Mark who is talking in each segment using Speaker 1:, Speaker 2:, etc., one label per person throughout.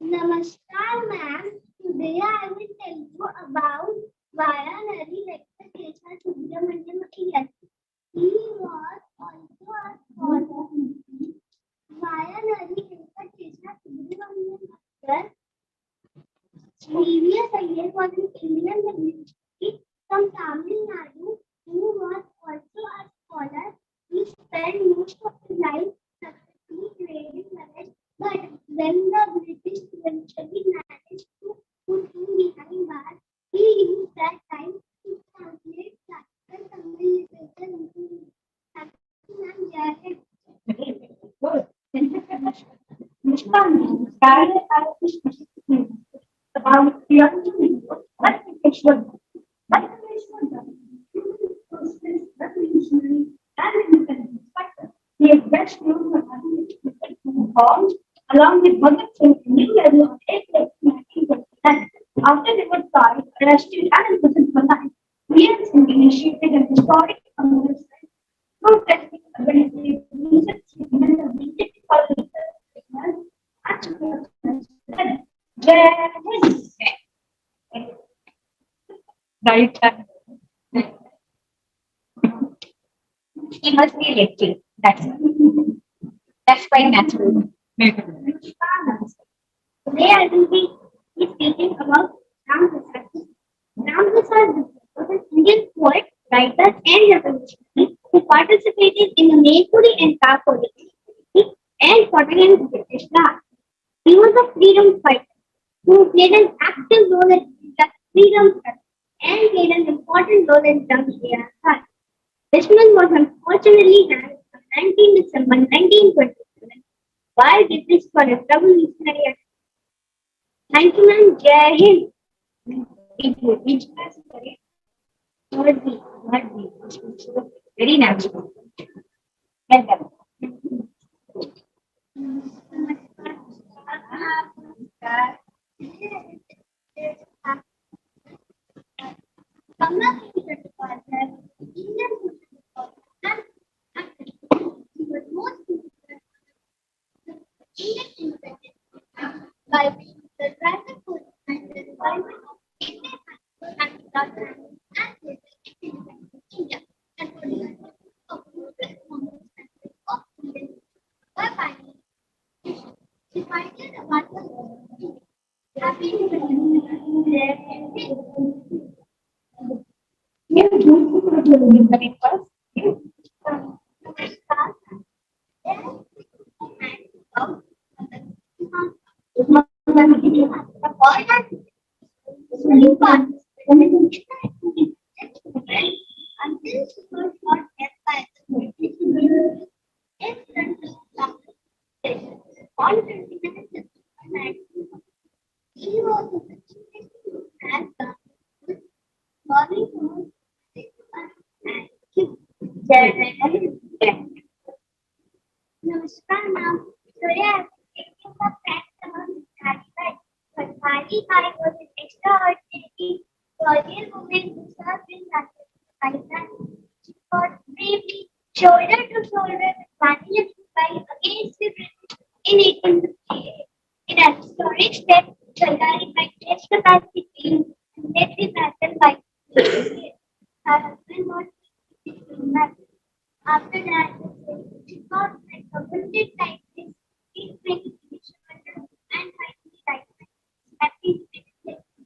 Speaker 1: Namaskar, ma'am. Today I will tell you about Varanasi Venkateswara Subramaniam Iyer. He was also a scholar. Varanasi Venkateswara Subramaniam Iyer, previous IAS was an Indian dignitary from Tamil Nadu who was also a scholar. He spent most of his life successfully trading knowledge, but when the British eventually managed to put him behind bars, he used that time to translate classical Tamil literature into English. Thank you, ma'am. Jai Hind. About the what is what is revolutionary and independent factor. He is best known for having formed along with Bhagat Singh in New Delhi on 8th 1929. After they were tried, arrested, and imprisoned for life, he has initiated an historic movement protesting against the recent treatment of British colonial and Jai Hind. Right. He must be elected. That's quite natural. Today I will be speaking about Ram Prasad. Ram Prasad was an Indian poet, writer, and revolutionary who participated in the Maypuri and Ka politics and fought against British Raj. He was a freedom fighter who played an active role in the freedom struggle and played an important role in Jamshed's fight. This man was unfortunately hanged on 19 December 1927 while British for his revolutionary act. Thank you, ma'am. Jai Hind. Which class is correct? Third B. Third B. Very natural. Well done. By being the driver for the development of Indian and Pakistan and India and for the of of Indian by finding he finding the water happy until super short kept by the in front of the on 20 minutes he was the as the morning was Namaskar, ma'am. Today I am taking the facts about Azadi Ka. Azadi Ka was an extraordinary Korean woman who served in Pakistan. She fought bravely, shoulder to shoulder with Gandhi and Bai against the British in 1858. In a historic step, Azadi Ka faced the Pacific and led the battle by her husband was killed. After that, she fought like a wounded tigress, in many and finally died. Happy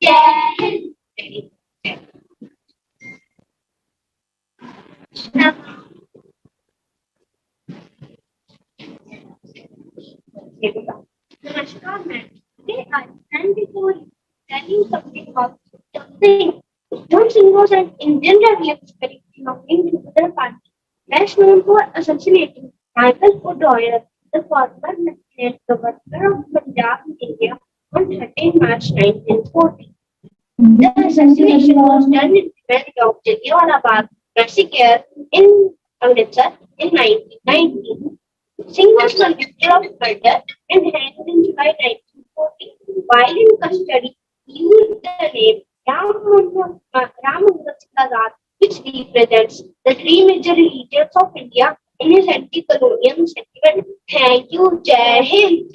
Speaker 1: Jai Hind. Now, Namaskar, ma'am. Today I stand before you, telling you something about Singh. John Singh was an Indian revolutionary belonging to other party, best known for assassinating Michael O'Dwyer, the former Lieutenant Governor of Punjab, India, on 13 March 1940. The assassination was done in the valley of Jallianwala Bagh massacre in Amritsar in 1919. Singh was convicted of murder and hanged in July 1940. While in custody, he used the name Ram Azad, which represents the three major religions of India in his anti-colonial sentiment. Thank you, Jai Hind.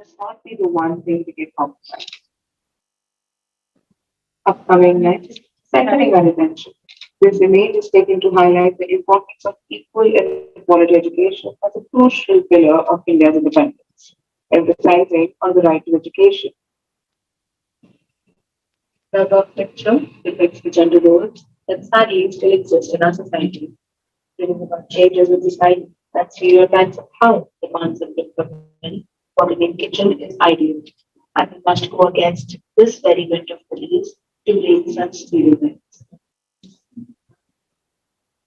Speaker 2: must not be the one thing to get compromised. Upcoming next, centering our attention. This image is taken to highlight the importance of equal and quality education as a crucial pillar of India's independence, emphasizing on the right to education. The above picture depicts the gender roles that sadly still exist in our society, bringing about changes in society that stereotypes of how the concept of women working in kitchen is ideal, and we must go against this very wind of beliefs to break such stereotypes.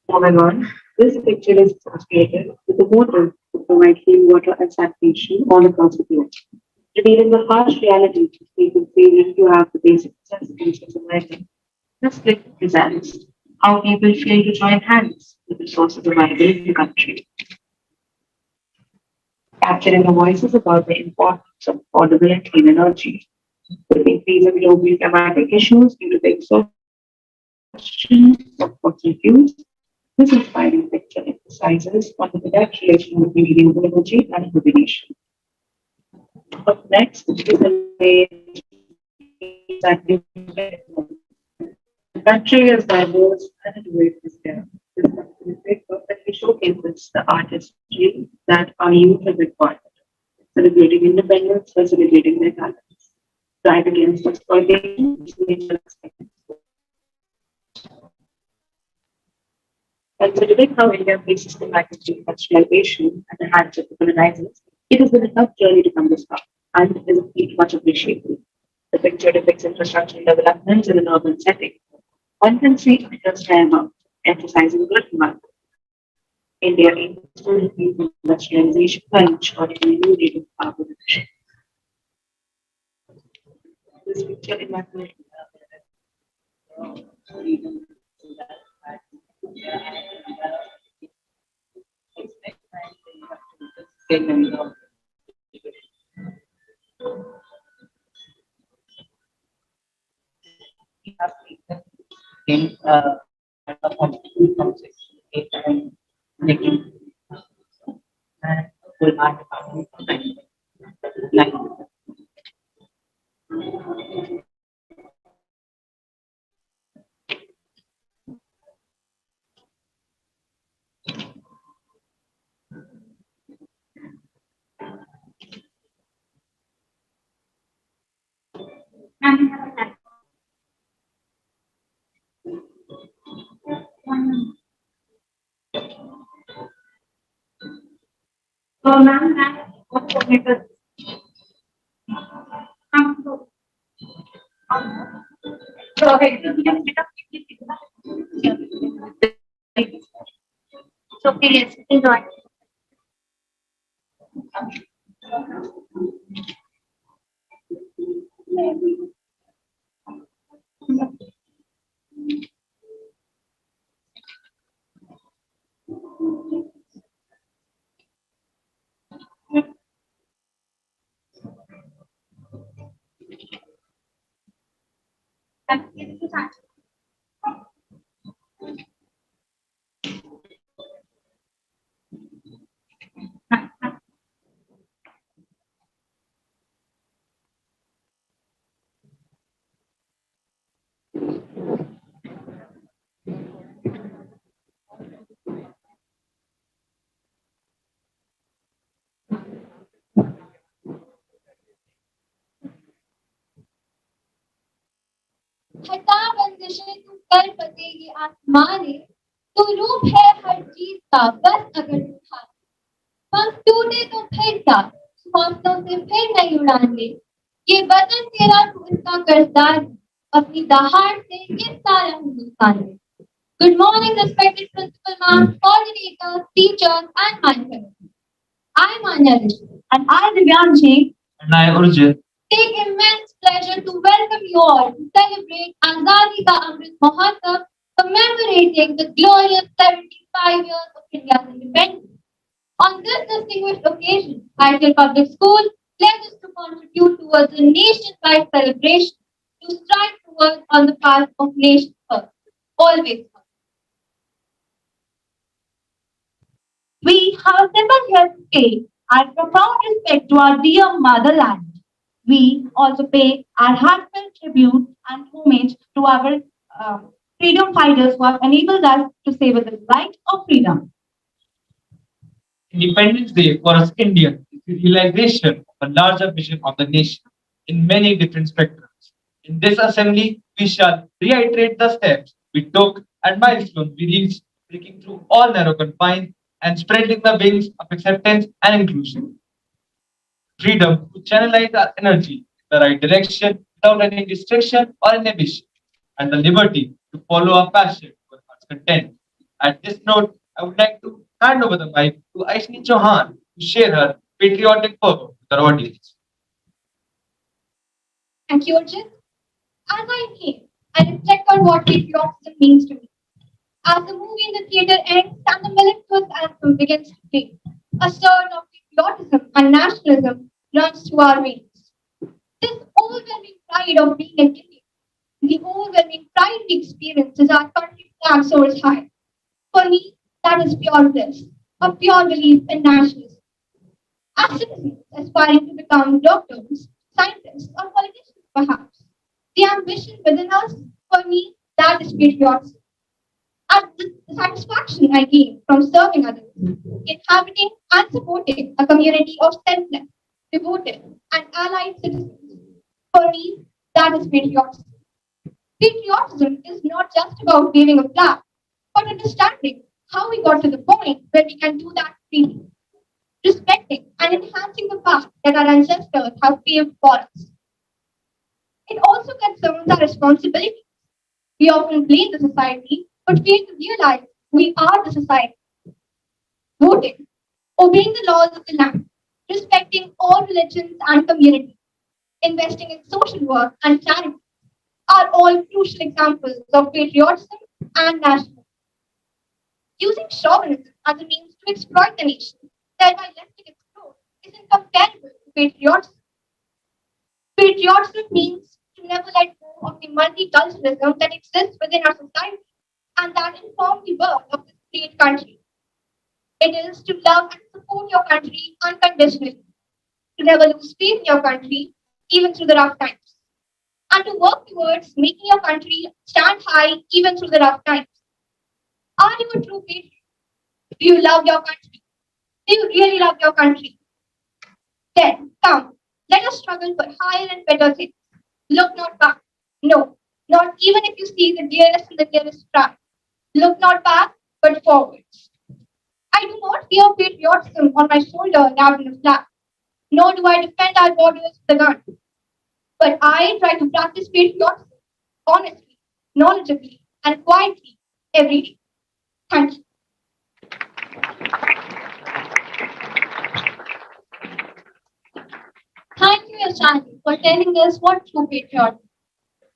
Speaker 2: Moving on, this picture is associated with the motive to provide clean water and sanitation all across the globe, revealing the harsh reality of people failing to have the basic necessities of survival. This clip presents how people fail to join hands with the sources available in the country, capturing the voices about the importance of affordable and clean energy. With the increase in global climatic issues due to the exhaustion of fossil fuels, this inspiring picture emphasizes on the direct relation between renewable energy and innovation. Up next is an image that demonstrates the country is diverse and innovative here. This documentary perfectly showcases the artistry that our youth has acquired, celebrating independence while celebrating their talents, drive against exploitation, which nature expects. Considering how India faces the magnitude of industrialization at the hands of the colonizers, it has been a tough journey to come this far, and it is a feat much appreciated. The picture depicts infrastructural developments in an urban setting. One can see a clear schema emphasizing good demand. India aims to increase industrialization by ensuring a new rate of carbon emission. This picture imagines in making and full art like
Speaker 1: So, ma'am, what tomato? So, okay, so you can pick up, so, okay, yes, enjoy.
Speaker 3: हटा बंदिशें तू कर बतेगी आसमां ने तू रूप है हर चीज का बस अगर तू था पंख टूटे तो फिर क्या हौसलों से फिर नई उड़ान ले ये वतन तेरा तू इसका कर्जदार है, अपनी दहाड़ से ये सारा हिंदुस्तान है Good morning, respected principal ma'am, coordinators, teachers, and my friends. I'm Anya Rishi. And I'm Divyanshi. And I Urjit. Take immense pleasure to welcome you all to celebrate Azadi Ka Amrit Mahotsav, commemorating the glorious 75 years of India's independence. On this distinguished occasion, ITL Public School pledges to contribute towards a nationwide celebration to strive towards on the path of nation first, always first. We have never here to stay.
Speaker 4: Our profound respect to our dear motherland. We also pay our heartfelt tribute and homage to our uh, freedom fighters who have enabled us to savor the light of freedom.
Speaker 5: Independence Day for us Indians is the realization of a larger vision of the nation in many different spectrums. In this assembly, we shall reiterate the steps we took and milestones we reached, breaking through all narrow confines and spreading the wings of acceptance and inclusion. Freedom to channelize our energy in the right direction without any restriction or inhibition, and the liberty to follow our passion to our heart's content. At this note, I would like to hand over the mic to Aishni Chauhan to share her patriotic fervor with our audience.
Speaker 3: Thank you, Arjun. As I came, I reflect on what patriotism means to me. As the movie in the theater ends and the military's anthem begins to play, a surge of patriotism and nationalism runs through our veins. This overwhelming pride of being an Indian, the overwhelming pride we experience as our country flag soars high. For me, that is pure bliss, a pure belief in nationalism. As citizens aspiring to become doctors, scientists, or politicians, perhaps, the ambition within us, for me, that is patriotism. And the satisfaction I gain from serving others, inhabiting and supporting a community of selfless, devoted, and allied citizens. For me, that is patriotism. Patriotism is not just about waving a flag, but understanding how we got to the point where we can do that freely, respecting and enhancing the path that our ancestors have paved for us. It also concerns our responsibility. We often blame the society, but fail to realize we are the society. Voting, obeying the laws of the land, respecting all religions and communities, investing in social work and charity are all crucial examples of patriotism and nationalism. Using chauvinism as a means to exploit the nation, thereby limiting its growth, is incomparable to patriotism. Patriotism means to never let go of the multiculturalism that exists within our society and that inform the birth of this great country. It is to love and support your country unconditionally, to never lose faith in your country, even through the rough times, and to work towards making your country stand high even through the rough times. Are you a true patriot? Do you love your country? Do you really love your country? Then come, let us struggle for higher and better things. Look not back. No, not even if you see the dearest and the dearest cry. Look not back, but forwards. I do not wear patriotism on my shoulder wrapped in a flag, nor do I defend our borders with a gun. But I try to practice patriotism honestly, knowledgeably, and quietly every day. Thank you. Thank you, Ashani, for telling us what true patriotism is.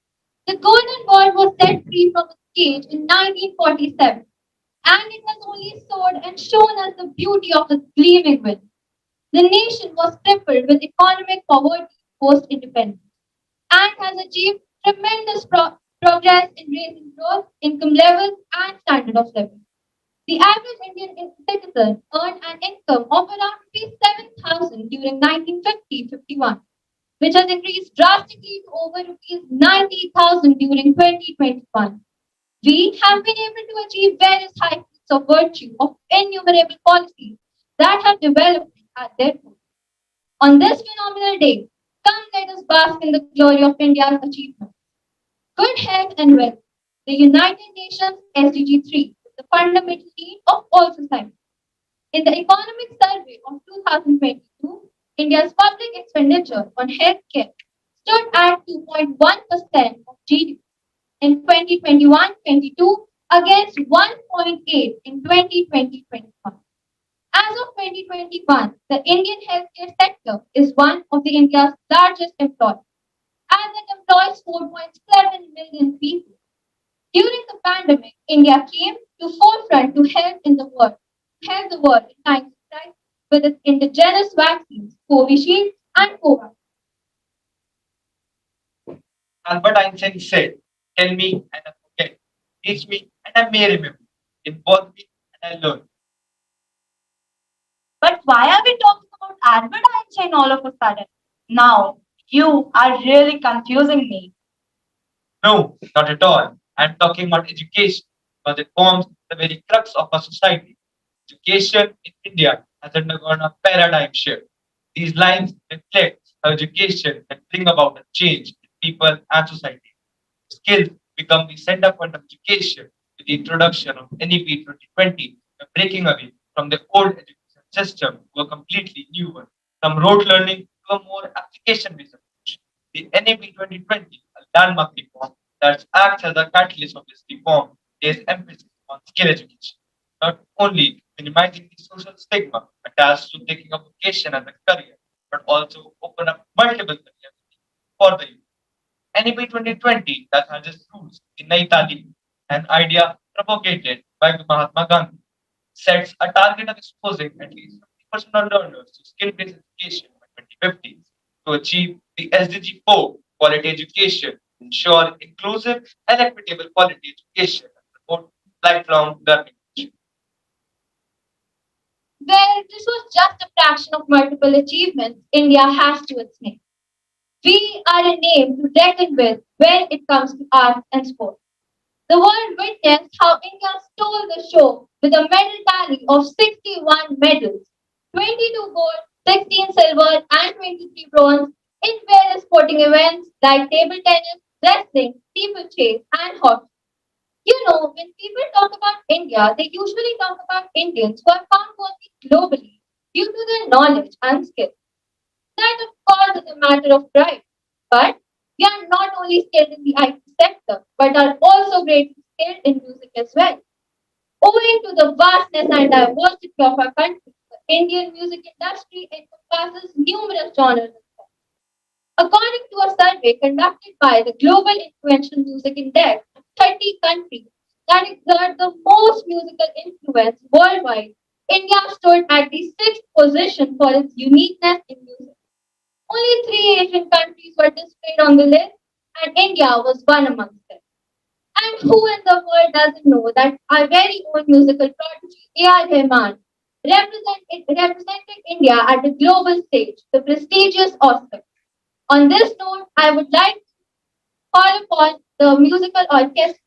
Speaker 3: The Golden Ball was set free from the cage in 1947, and it was only soared and shown as the beauty of its gleaming wings. The nation was crippled with economic poverty post independence and has achieved tremendous progress in raising growth, income levels, and standard of living. The average Indian citizen earned an income of around 7,000 during 1950-51, which has increased drastically to over rupees 90,000 during 2021. We have been able to achieve various heights of virtue of innumerable policies that have developed at their core. On this phenomenal day, come let us bask in the glory of India's achievements. Good health and wealth. The United Nations SDG 3 is the fundamental need of all societies. In the Economic Survey of 2022, India's public expenditure on healthcare stood at 2.1% of GDP in 2021-22 against 1.8 in 2020-21. As of 2021, the Indian healthcare sector is one of the India's largest employers, as it employs 4.7 million people. During the pandemic, India came to forefront to help the world in times of crisis with its indigenous vaccines, Covishield and Covax.
Speaker 5: Albert Einstein said, "Tell me and I forget. Teach me and I may remember. Involve me and I learn."
Speaker 4: But why are we talking about Albert Einstein all of a sudden? Now, you are really confusing me.
Speaker 5: No, not at all. I'm talking about education, because it forms the very crux of our society. Education in India has undergone a paradigm shift. These lines reflect how education can bring about a change in people and society. Skills become the center point of education with the introduction of NEP 2020, breaking away from the old education system to a completely new one, from rote learning to a more application-based approach. The NEP 2020, a landmark reform that acts as a catalyst of this reform, lays emphasis on skill education, not only minimizing the social stigma attached to taking a vocation as a career, but also open up multiple careers for the youth. NEP 2020 that has its roots in Nai Talim, an idea propagated by Mahatma Gandhi, sets a target of exposing at least 50% of learners to skill-based education by 2050 to achieve the SDG 4 quality education, ensure inclusive and equitable quality education, and promote lifelong learning.
Speaker 3: Well, this was just a fraction of multiple achievements India has to its name. We are a name to reckon with when it comes to arts and sports. The world witnessed how India stole the show with a medal tally of 61 medals, 22 gold, 16 silver, and 23 bronze in various sporting events like table tennis, wrestling, steeplechase, and hockey. You know, when people talk about India, they usually talk about Indians who are found worthy globally due to their knowledge and skill. That, of course, is a matter of pride. But we are not only skilled in the IT sector, but are also greatly skilled in music as well. Owing to the vastness and diversity of our country, the Indian music industry encompasses numerous genres. According to a survey conducted by the Global Influential Music Index, 30 countries that exert the most musical influence worldwide, India stood at the sixth position for its uniqueness in music. Only three Asian countries were displayed on the list, and India was one amongst them. And who in the world doesn't know that our very own musical prodigy, A.R. Rahman, represented India at the global stage, the prestigious Oscar. On this note, I would like to call upon the musical orchestra.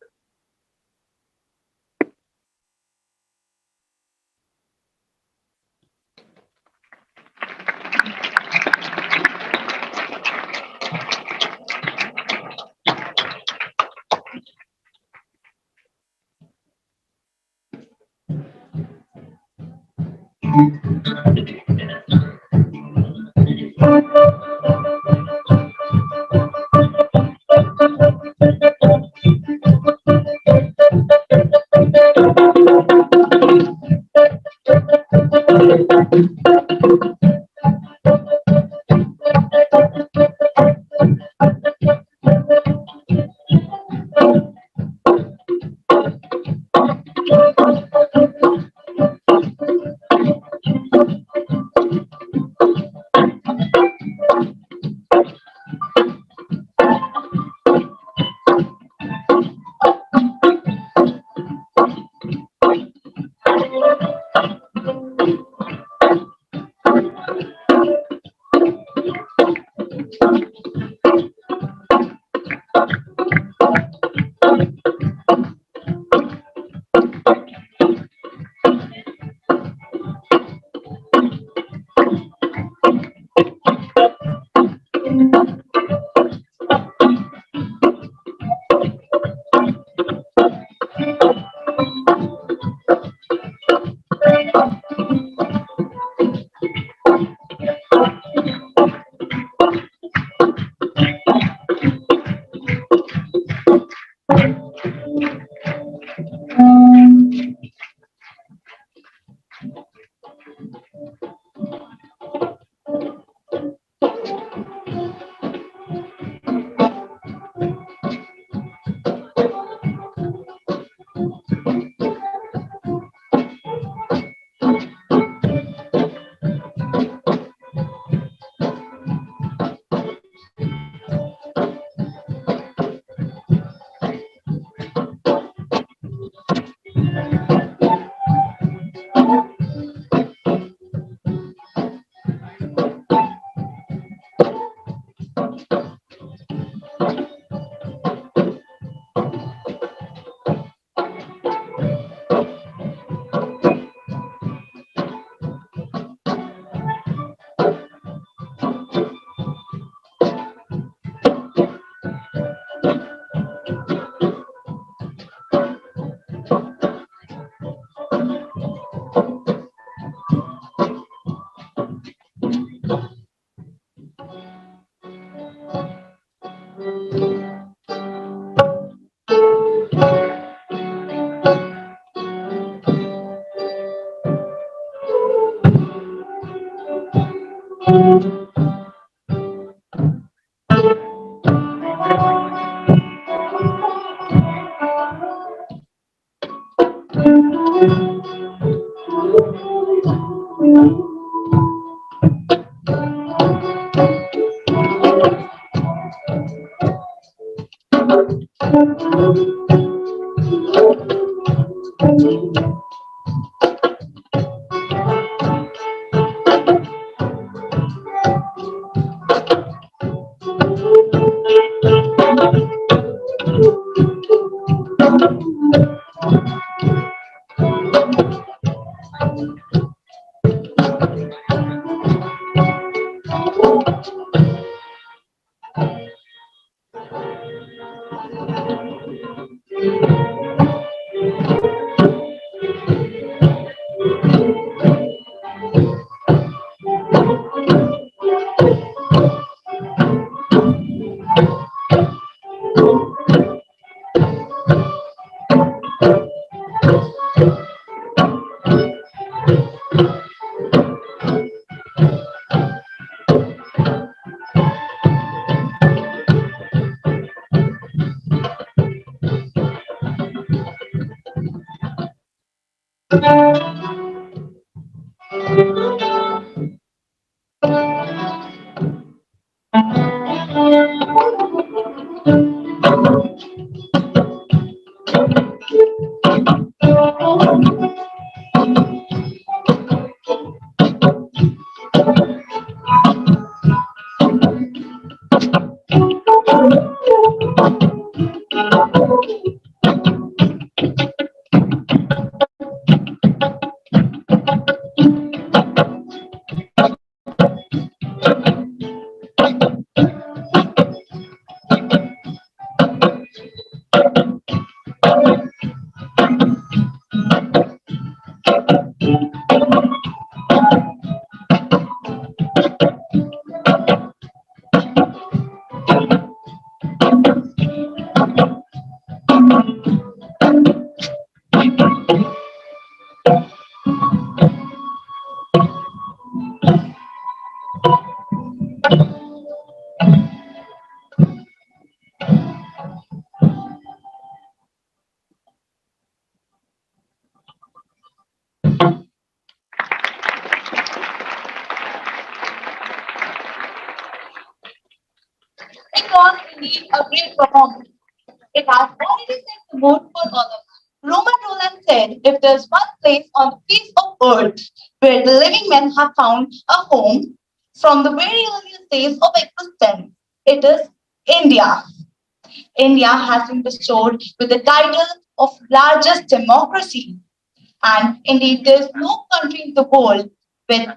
Speaker 4: It was indeed a great performance. It has already set the mood for all of us. Roman Roland said, if there's one place on the face of earth where the living men have found a home from the very earliest days of existence, it is India. India has been bestowed with the title of largest democracy. And indeed, there's no country in the world with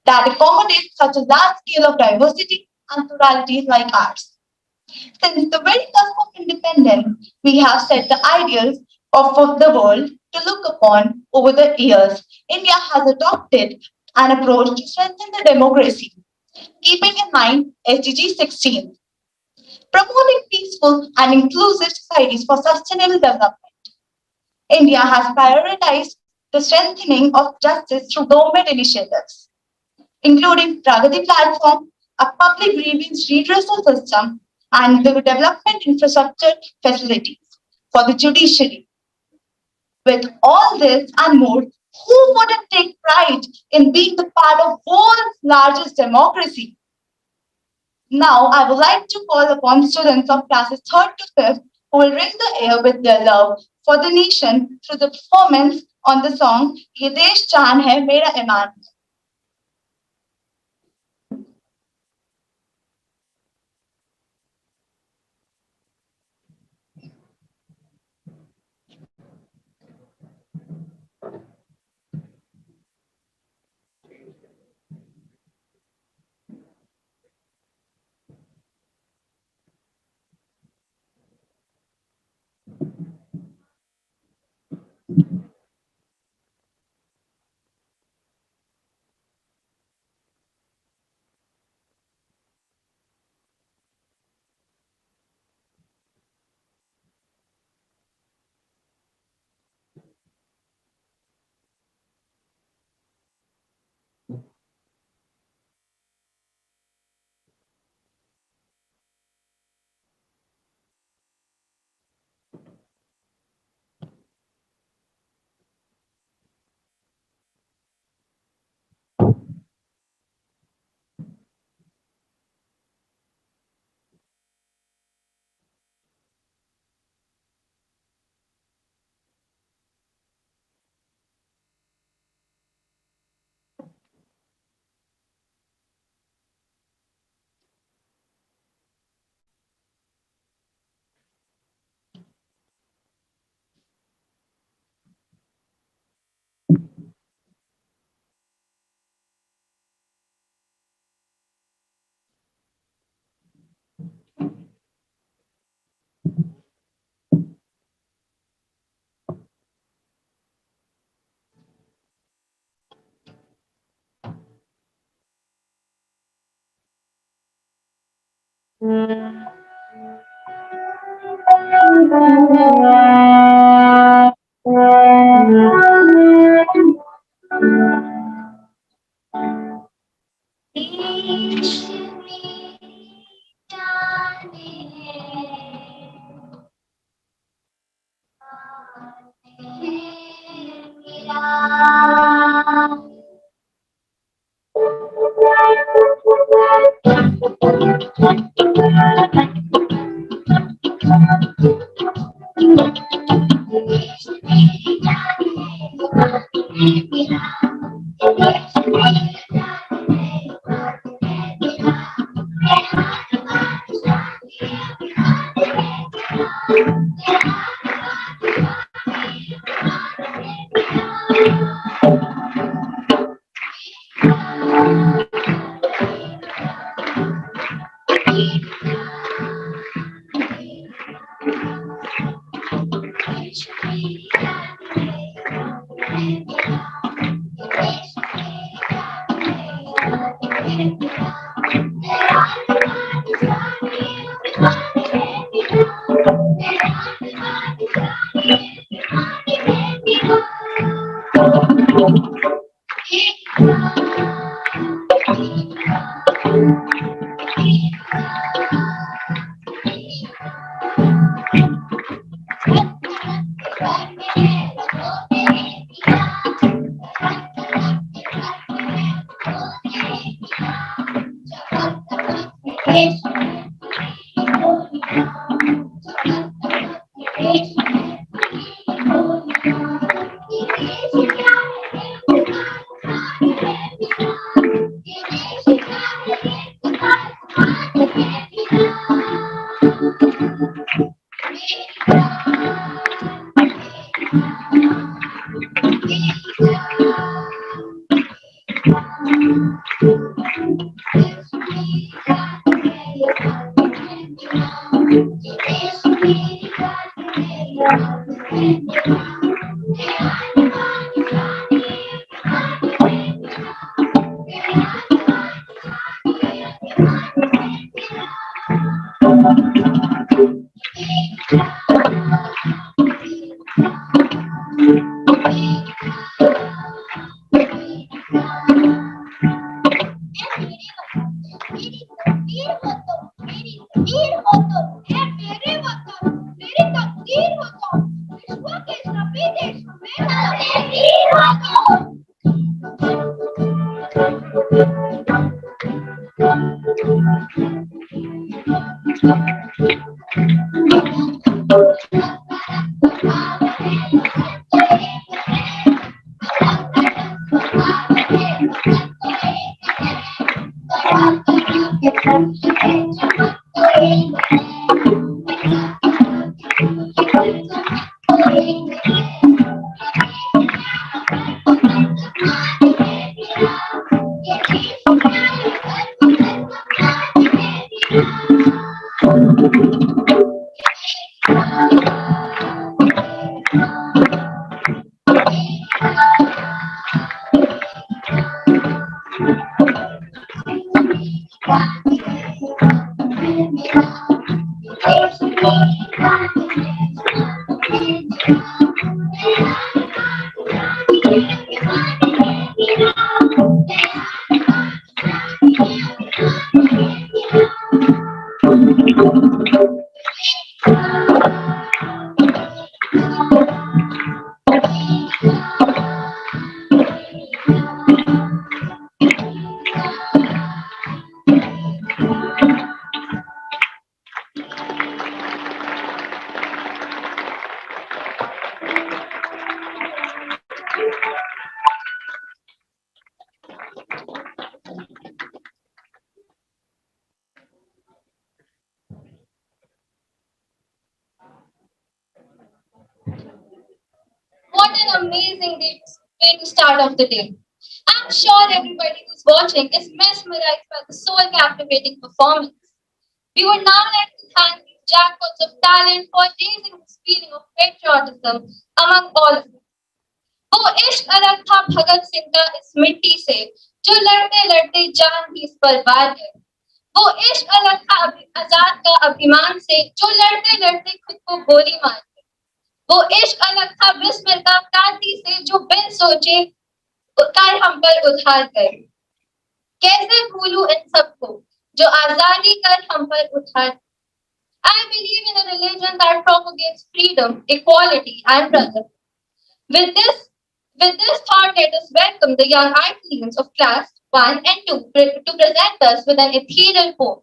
Speaker 4: that accommodates such a large scale of diversity and plurality like ours. Since the very cusp of independence, we have set the ideals of the world to look upon over the years. India has adopted an approach to strengthen the democracy, keeping in mind SDG 16, promoting peaceful and inclusive societies for sustainable development. India has prioritized the strengthening of justice through government initiatives, including Pragati platform, a public grievance redressal system, and the development infrastructure facilities for the judiciary. With all this and more, who wouldn't take pride in being the part of world's largest democracy? Now, I would like to call upon students of classes 3rd to 5th who will ring the air with their love for the nation through the performance on the song Ye Desh Jaan Hai Mera Iman.
Speaker 3: देश में जाने मेरा What an amazing way to start off the day. I'm sure everybody who's watching is mesmerized by the soul captivating performance. We would now like to thank these jackpots of talent for raising this feeling of patriotism among all of us. वो इश्क अलग था भगत सिंह का इस मिट्टी से जो लड़ते लड़ते जान भी इस पर वार गए वो इश्क अलग था आजाद का अभिमान से जो लड़ते लड़ते खुद को गोली मार गए। वो इश्क अलग था बिस्मिल का क्रांति से जो बिन सोचे कर हम पर उधार गए। कैसे भूलूं इन सबको जो आजादी कर हम पर उधार। I believe in a religion that propagates freedom, equality, and brotherhood. With this, with this thought, let us welcome the young ITLs of class 1 and 2 to present us with an ethereal poem.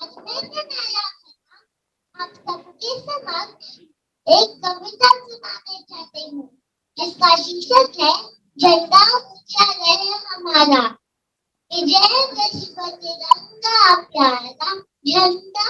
Speaker 1: आज मैंने नया आप सबके समक्ष एक कविता सुनाने चाहती हूँ जिसका शीर्षक है झंडा ऊंचा रहे हमारा। विजय विश्व तिरंगा प्यारा झंडा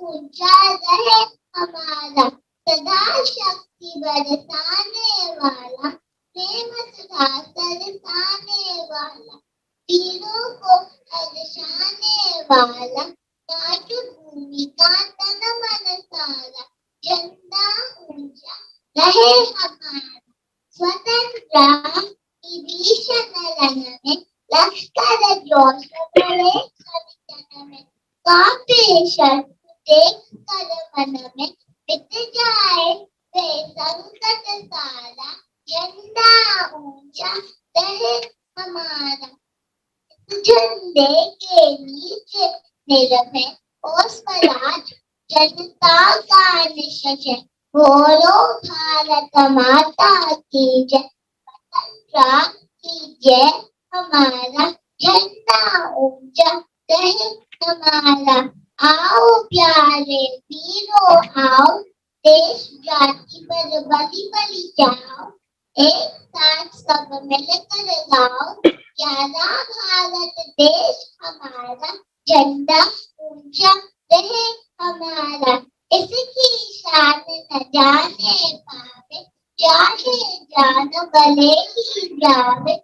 Speaker 1: ऊंचा रहे हमारा। सदा शक्ति बरसाने वाला प्रेम सुधा तरसाने वाला तीरों को हर्षाने वाला मातृभूमि का तन मन सारा। झंडा ऊंचा रहे हमारा। स्वतंत्र की भीषण रण में लश्कर जोश बढ़े सभी में कांपे शर्त देख कर मन में मिट जाए वे संकट सारा। झंडा ऊंचा रहे हमारा। झंडे के नीचे निर्भय और स्वराज जनता का निश्चय। बोलो भारत माता की जय। स्वतंत्रता कीजिए हमारा झंडा ऊंचा रहे हमारा। आओ प्यारे वीरों आओ देश जाति पर बलि बलि जाओ। एक साथ सब मिलकर गाओ प्यारा भारत देश हमारा। झंडा ऊंचा रहे हमारा। इसकी शान न जाने पावे चाहे जान भले ही जावे।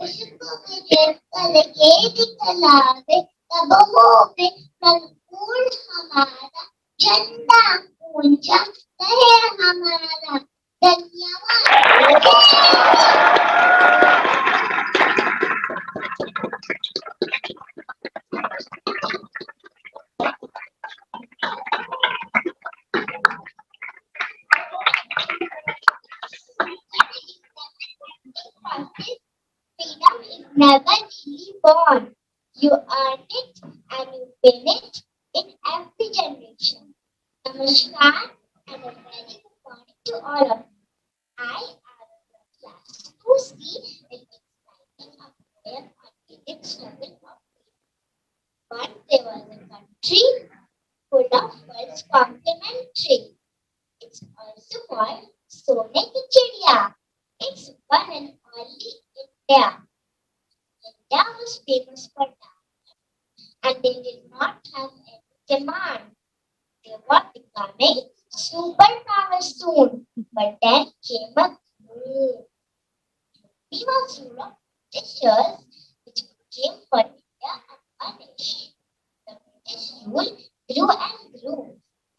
Speaker 1: उसको मुझे करके दिखलावे तब होवे संपूर्ण हमारा। झंडा ऊंचा रहे हमारा। धन्यवाद। Freedom is never really born. You earn it and you win it in every generation. Namaskar and a very good morning to all of you. I am the class 2C with exciting a poem on Indian struggle of freedom. Once there was a country full of words complementary. It's also called Sone ki Chidiya. It's one and only India. India was famous for that, and they did not have any demand. They were becoming superpower soon, but then came a coup. We was full of Britishers, which came for India unpunished. The British rule grew and grew,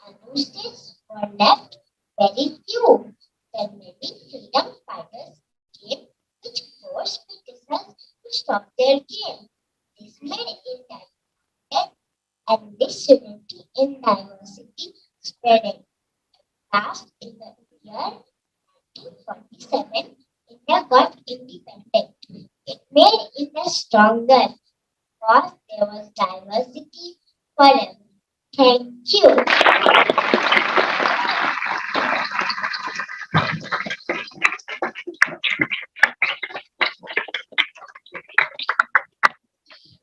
Speaker 1: and those states were left very few. Then many freedom fighters came, which forced Britishers to stop their game. This made India united, and this unity in diversity spreading. Last in the year 1947, India got independent. It made India stronger because there was diversity forever. Thank you.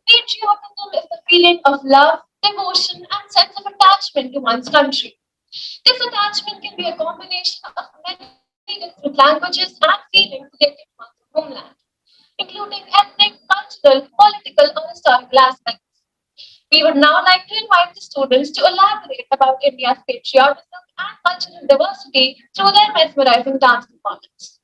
Speaker 3: Patriotism is the feeling of love, devotion, and sense of attachment to one's country. This attachment can be a combination of many different languages and feelings related to one's homeland, including ethnic, cultural, political, or historical aspects. We would now like to invite the students to elaborate about India's patriotism and cultural diversity through their mesmerizing dance performance.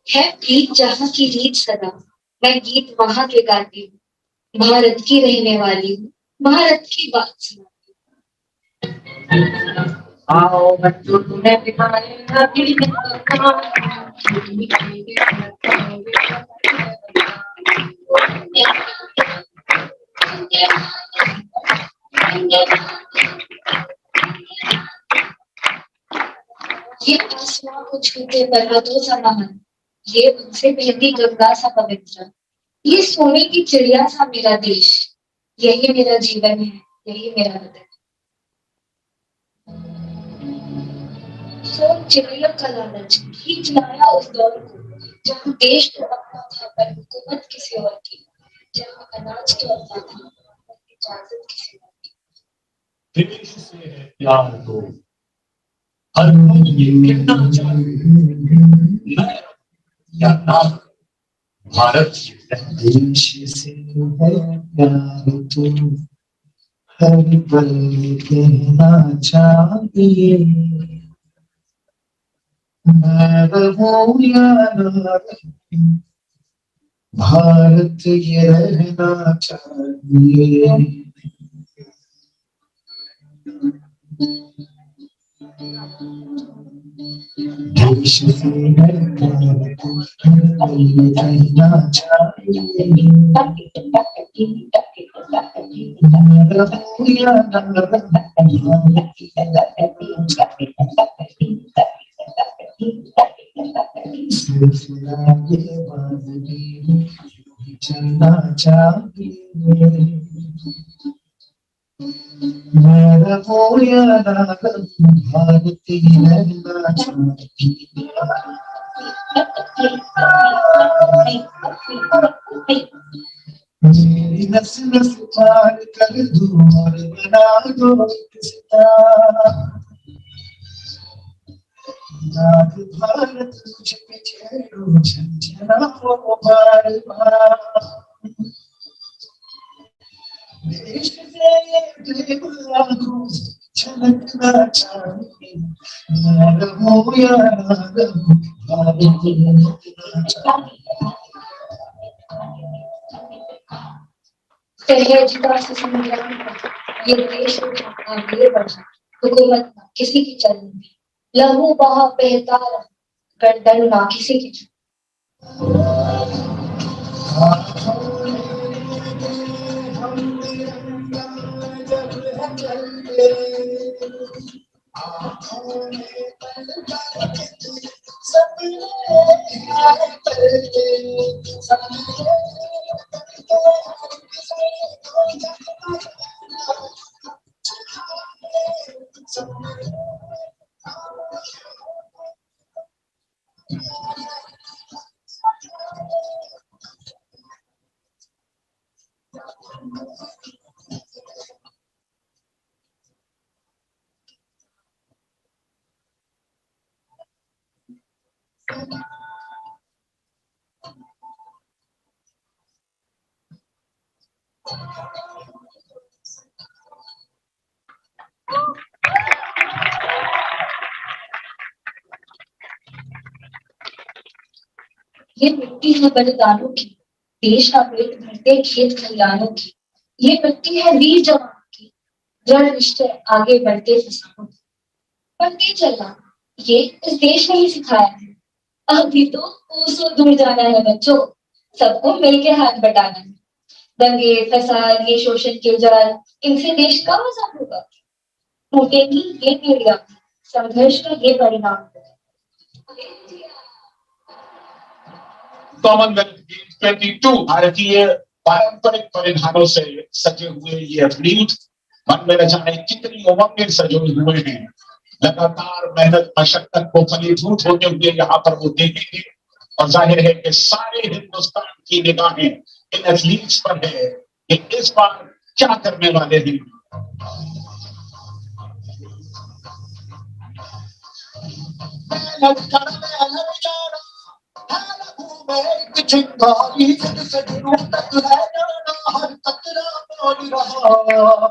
Speaker 3: है प्रीत जहाँ की रीत सदा, मैं गीत वहां के गाती हूँ। भारत की रहने वाली हूँ, भारत की बात सुनाती
Speaker 2: आओ बच्चों तुम्हें दिखाएगा कि
Speaker 3: हूँ। ये आसमां को छूते पर्वतों सा महान, ये उनसे बहती गंगा सा पवित्र, ये सोने की चिड़िया सा मेरा देश, यही मेरा जीवन है, यही मेरा वतन। सोच चिड़ियों का लालच खींच लाया उस दौर को, जहाँ देश तो अपना था पर हुकूमत किसी और की, जहाँ अनाज तो अपना था पर इजाजत किसी और की।
Speaker 6: देश से है प्यार तो हर कोई ये कहना चाहे मैं या ना, भारत देश से है प्यार तो हर पल कहना चाहिए, मैं रहूं या ना रहूं, भारत ये रहना चाहिए। देश से है प्यार तो हर पल कहना चाहिए, मैं रहूं या ना रहूं, भारत ये रहना चाहिए। सिर्फ आगे बादली चलना चाहिए, मैं रहूं या ना रहूं, भारत ये रहना चाहिए। मेरी नस नस पार कर दो और बना दो एक सितारा, याद भारत तुझ पे छेड़ो झंझना हो बार बार, देश से ये प्रेम आंखों से झलकना चाहिए, मैं रहूं या ना रहूं, भारत ये रहना चाहिए।
Speaker 3: सहजता से संग्राम का ये देश आगे बढ़ा, हुकूमत ना किसी की चलनी में, लहू बहा बहता रहा, गर्दन ना किसी की झुकी। ये मिट्टी है बलिदानों की, देश का पेट भरते खेत खलिहानों की, ये मिट्टी है वीर जवानों की, दृढ़ निश्चय आगे बढ़ते किसानों की। बढ़ते चलना ये इस देश ने ही सिखाया है, अभी तो कोसों दूर जाना है बच्चों, सबको मिलके हाथ बटाना है। दंगे फसाद ये शोषण के जाल, इनसे देश का आजाद होगा, टूटेगी ये पीढ़ियां, संघर्ष का ये परिणाम होगा।
Speaker 6: कॉमनवेल्थ गेम्स 22 भारतीय पारंपरिक परिधानों से सजे हुए ये एथलीट मन में न जाने कितनी उमंगें सजोए हुए हैं, लगातार मेहनत मशक्कत को फलीभूत होते हुए यहाँ पर वो देखेंगे, और जाहिर है कि सारे हिंदुस्तान की निगाहें इन एथलीट्स पर है कि इस बार क्या करने वाले हैं। चिंगारी से तक है जाना, हर कतरा पानी रहा।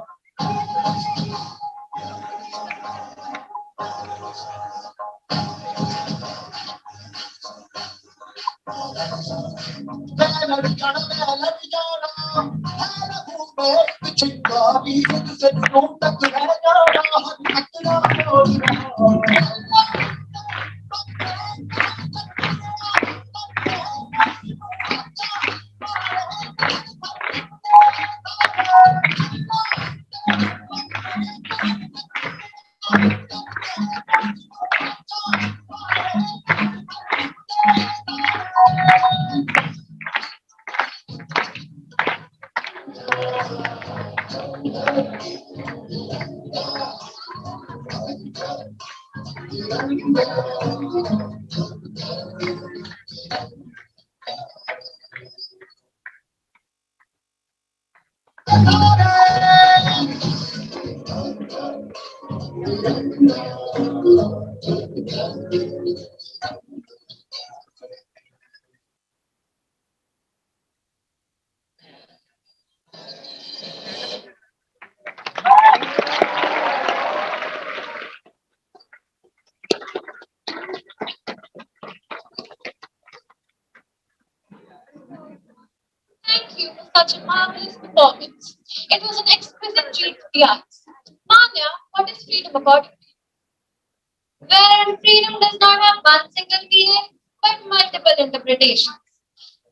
Speaker 3: Thank you for such a marvelous performance. It was an exquisite treat for the eyes. Manya, what is freedom according to you? Where freedom does not have one single meaning, but multiple interpretations.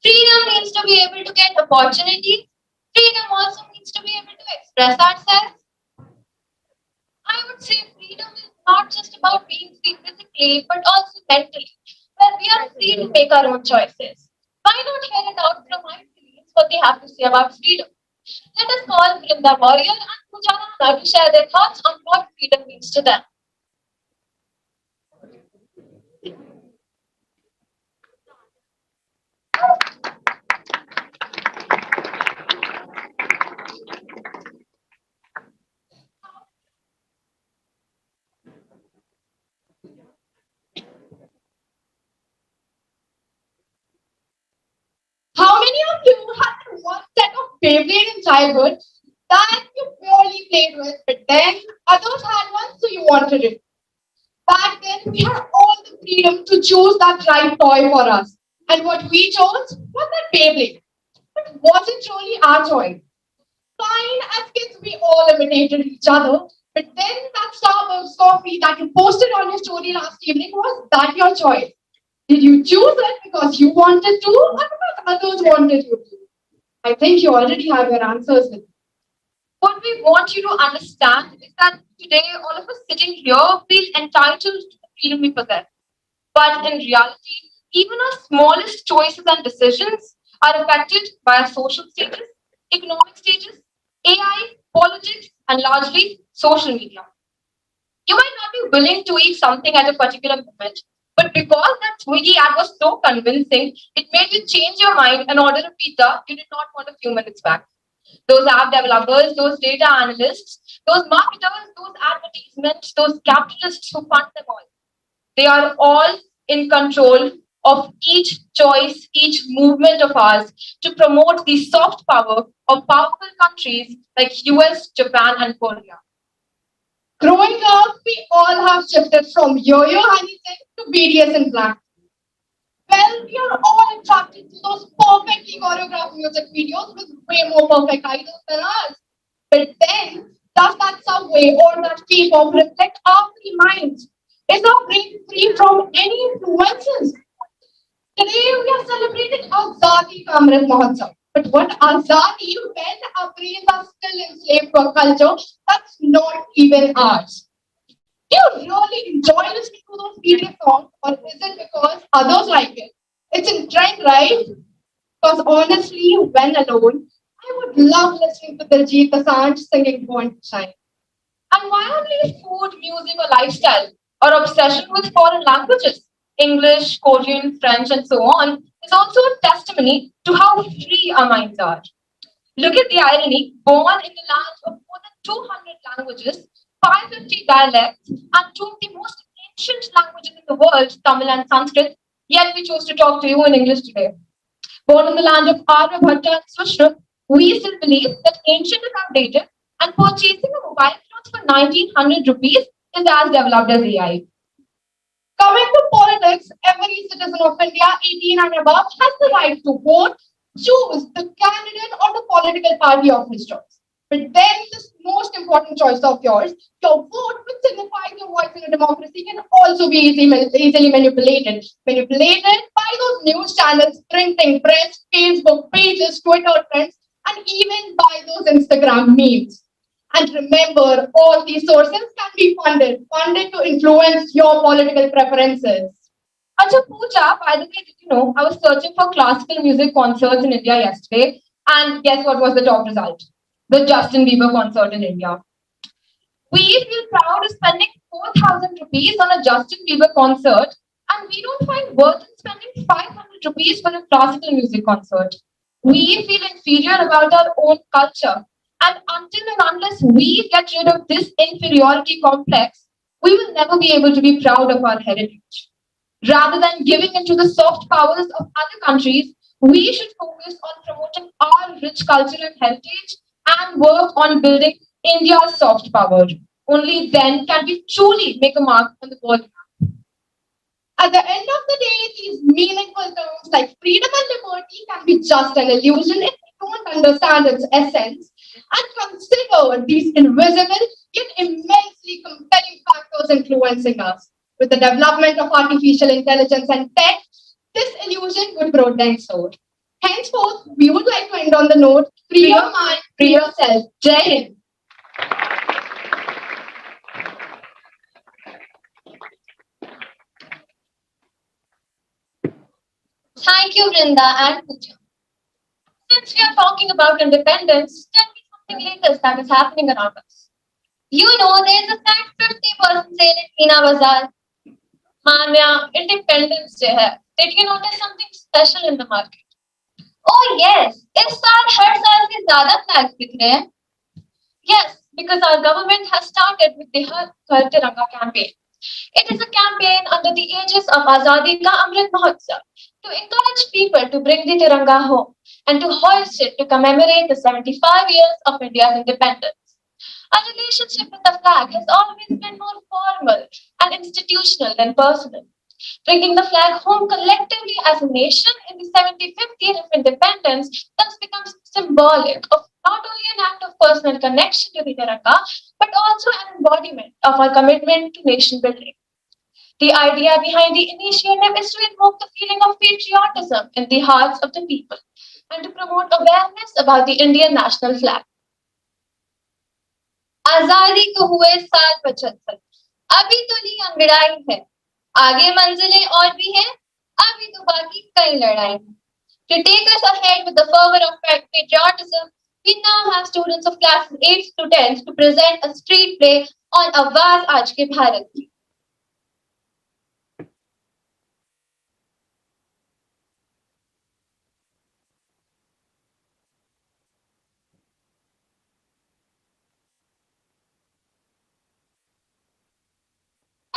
Speaker 3: Freedom means to be able to get opportunities. Freedom also means to be able to express ourselves. I would say freedom is not just about being free physically, but also mentally, where we are free to make our own choices. Why not hear it out from my feelings what they have to say about freedom? Let us call Vrinda Warrior and Pujana to share their thoughts on what freedom means to them.
Speaker 4: How many of you had one set of Beyblade in childhood that you purely played with, but then others had one, so you wanted it? Back then, we had all the freedom to choose that right toy for us. And what we chose was that Beyblade. But was it really our choice? Fine, as kids, we all imitated each other. But then that Starbucks coffee that you posted on your story last evening, was that your choice? Did you choose it because you wanted to or because others wanted you to? I think you already have your answers with you.
Speaker 3: What we want you to understand is that today, all of us sitting here feel entitled to the freedom we possess. But in reality, even our smallest choices and decisions are affected by our social status, economic status, AI, politics, and largely social media. You might not be willing to eat something at a particular moment, but because that Swiggy ad was so convincing, it made you change your mind and order a pizza you did not want a few minutes back. Those app developers, those data analysts, those marketers, those advertisements, those capitalists who fund them all, they are all in control of each choice, each movement of ours to promote the soft power of powerful countries like US, Japan, and Korea.
Speaker 4: Growing up, we all have shifted from yo-yo honey Singh to BDS in black. Well, we are all attracted to those perfectly choreographed music videos with way more perfect idols than us. But then, does that subway or that K-pop reflect our free minds? Is our brain free from any influences? Today, we are celebrating Azadi Ka Amrit Mahotsav. But what Azadi when our brains are still enslaved to a culture that's not even ours? Do you really enjoy listening to those BTS songs, or is it because others like it? It's in trend, right? Because honestly, when alone, I would love listening to Diljit Dosanjh singing Born to Shine.
Speaker 3: And why only food, music, or lifestyle, or obsession with foreign languages? English, Korean, French, and so on is also a testimony to how free our minds are. Look at the irony, born in the land of more than 200 languages, 550 dialects, and two of the most ancient languages in the world, Tamil and Sanskrit, yet we chose to talk to you in English today. Born in the land of Aryabhatta and Sushruta, we still believe that ancient is outdated and purchasing a mobile phone for 1900 rupees is as developed as AI. Coming to politics, every citizen of India 18 and above has the right to vote, choose the candidate or the political party of his choice. But then this most important choice of yours, your vote, which signifies your voice in a democracy, can also be easily manipulated. Manipulated by those news channels, printing press, Facebook pages, Twitter trends, and even by those Instagram memes. And remember, all these sources can be funded to influence your political preferences. Acha Pooja, by the way, did you know I was searching for classical music concerts in India yesterday, and guess what was the top result? The Justin Bieber concert in India. We feel proud of spending 4,000 rupees on a Justin Bieber concert, and we don't find worth in spending 500 rupees for a classical music concert. We feel inferior about our own culture, and until and unless we get rid of this inferiority complex, we will never be able to be proud of our heritage. Rather than giving into the soft powers of other countries, we should focus on promoting our rich culture and heritage and work on building India's soft power. Only then can we truly make a mark on the world. At the end of the day, these meaningful terms like freedom and liberty can be just an illusion if we don't understand its essence and consider these invisible yet immensely compelling factors influencing us. With the development of artificial intelligence and tech, this illusion would grow denser. Henceforth, we would like to end on the note, free your mind, free yourself. Jai Hind. Thank you, Vrinda and Pooja. Since we are talking about independence, tell me something latest that is happening around us. You know, there's a sad 50% sale in Meena Bazaar. Manya, Independence Day hai. Did you notice something special in the market? Oh yes, इस साल हर साल से ज़्यादा flags दिख रहे हैं. Yes, because our government has started with the Har Ghar Tiranga campaign. It is a campaign under the aegis of Azadi Ka Amrit Mahotsav to encourage people to bring the Tiranga home and to hoist it to commemorate the 75 years of India's independence. Our relationship with the flag has always been more formal and institutional than personal. Bringing the flag home collectively as a nation in the 75th year of independence thus becomes symbolic of not only an act of personal connection to the Tiranga, but also an embodiment of our commitment to nation building. The idea behind the initiative is to invoke the feeling of patriotism in the hearts of the people and to promote awareness about the Indian national flag. आजादी को हुए साल 75 अभी तो ली अंगड़ाई है आगे मंजिलें और भी हैं अभी तो बाकी कई लड़ाई हैं. To take us ahead with the fervor of patriotism, we now have students of classes 8th to 10th to present a street play on Awaaz Aaj Ke Bharat Ki.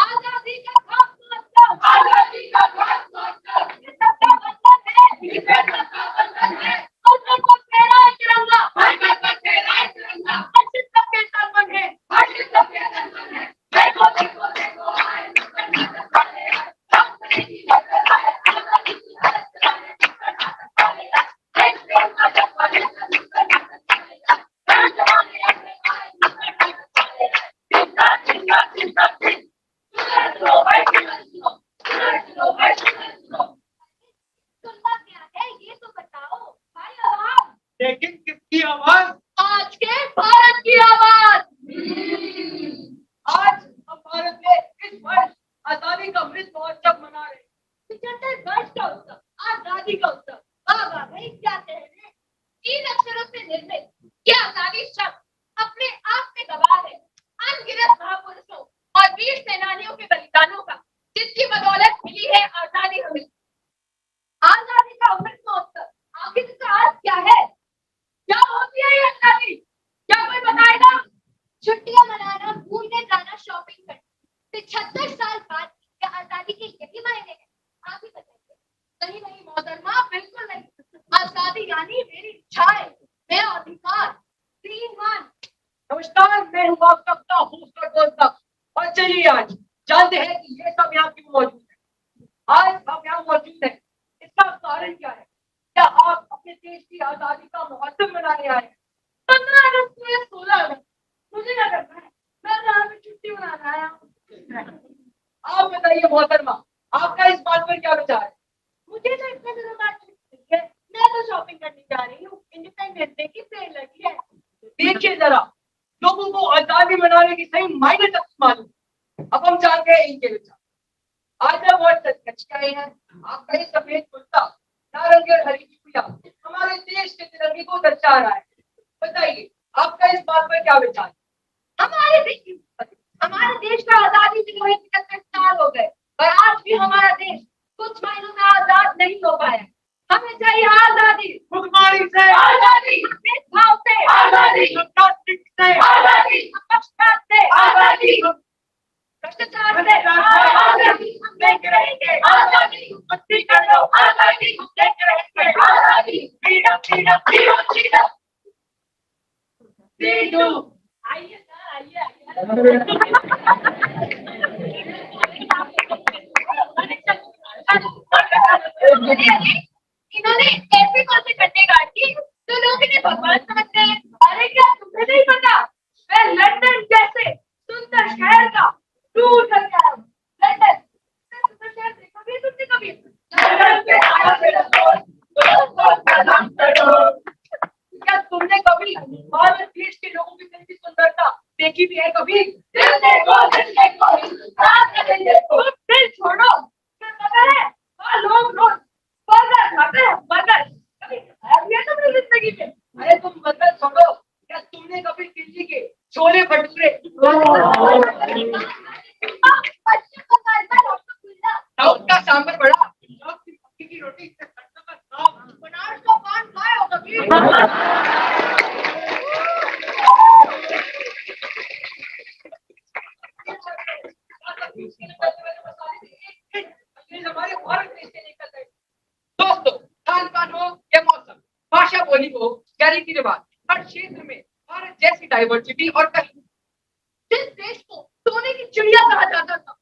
Speaker 3: आजादी का खास मतलब आजादी का खास मतलब ये सबका बंधन है ये सबका बंधन है और सबको तेरा है तिरंगा हर सबको तेरा है तिरंगा हर्षित सबके तन है हर्षित सबके तन है देखो देखो देखो आए कर्नाटक वाले आए राष्ट्र की लहर आए आजादी की लहर आए कर्नाटक वाले आए देश कर्नाटक वाले कर्नाटक वाले आए राष्ट्रवादी अपने आए कर्नाटक वाले आए जिंदा जिंदा जिंदा जिंदा सुनना क्या है ये तो बताओ भाई आवाज
Speaker 5: लेकिन किसकी आवाज?
Speaker 3: आज के भारत की आवाज.
Speaker 7: आज हम भारत में इस वर्ष आजादी का अमृत महोत्सव मना रहे हैं. 75 वर्ष का उत्सव, आजादी का उत्सव. वाह वाह भाई, क्या कहने.
Speaker 3: 3 अक्षरों से निर्मित यह आजादी शब्द अपने आप में गवाह है अनगिनत महापुरुषों और वीर सेनानियों के बलिदानों का, जिसकी बदौलत मिली है आजादी हमें. आजादी का अमृत महोत्सव आखिर इसका अर्थ क्या है? क्या होती है ये आजादी? क्या कोई बताएगा? छुट्टियां मनाना, घूमने जाना, शॉपिंग करना. 75 साल बाद क्या आजादी के यही मायने हैं? आप ही बताइए. नहीं नहीं मोहतरमा,
Speaker 7: ये सब यहाँ क्यों मौजूद है? आज हम यहाँ मौजूद हैं, इसका कारण क्या है? क्या आप अपने देश की आजादी का महोत्सव मनाने आए हैं? 15 अगस्त या 16 अगस्त, मुझे क्या करना है? मैं यहाँ पे छुट्टी मनाने आया हूँ। आप बताइए मोहतरमा, आपका इस बात पर क्या विचार है? मुझे तो इतने दिनों बाद छुट्टी मिली है, मैं तो शॉपिंग करने जा रही हूँ, इंडिपेंडेंस डे की सेल लगी है। देखिए जरा, लोगों को आजादी मनाने की सही मायने तक मालूम। अब हम जानते हैं इनके विचार। आज हम बहुत सच के आए हैं। आपका ये सफेद कुर्ता, नारंगी और हरी चूड़ियां हमारे देश के तिरंगे को दर्शा रहा है। बताइए, आपका इस बात पर क्या विचार है? हमारे देश का आजादी से हुए 75 साल हो गए और आज भी हमारा देश कुछ महीनों में आजाद नहीं हो पाया। हमें चाहिए आजादी,
Speaker 5: भुखमरी से
Speaker 7: आजादी, भेदभाव से आजादी,
Speaker 5: प्लास्टिक से
Speaker 7: आजादी, पक्षपात से आजादी, भ्रष्टाचार से आजादी, हम देख रहेंगे आजादी, मस्ती कर लो आजादी, हम देख रहेंगे आजादी, फ्रीडम फ्रीडम फ्रीडम फ्रीडम। आइए सर, आइए इन्होंने ऐसे कौन से गड्ढे काट दिए तो लोग इन्हें भगवान समझते हैं। अरे क्या तुम्हें नहीं पता, मैं लंदन जैसे सुंदर शहर का टूर करके आया हूँ। लंदन सुंदर शहर देखा भी तुमने कभी? क्या तुमने कभी भारत देश के लोगों की दिल की सुंदरता देखी भी है कभी? दिल देखो, दिल देखो, रात का दिल देखो, दिल छोड़ो। फिर पता है वहाँ लोग रोज बर्गर खाते हैं, बर्गर। कभी खाया भी है तुमने जिंदगी में? अरे तुम बर्गर छोड़ो, क्या तुमने कभी दिल्ली के छोले भटूरे, साउथ का सांभर बड़ा, पंजाब की मक्की की रोटी, बनारस का पान खाया हो कभी? हमारे भारत देश से निकल गए। दोस्तों, खान पान हो या मौसम, भाषा बोली हो या रीति रिवाज, हर क्षेत्र में भारत जैसी डाइवर्सिटी और कहीं जिस देश को सोने की चिड़िया कहा जाता था,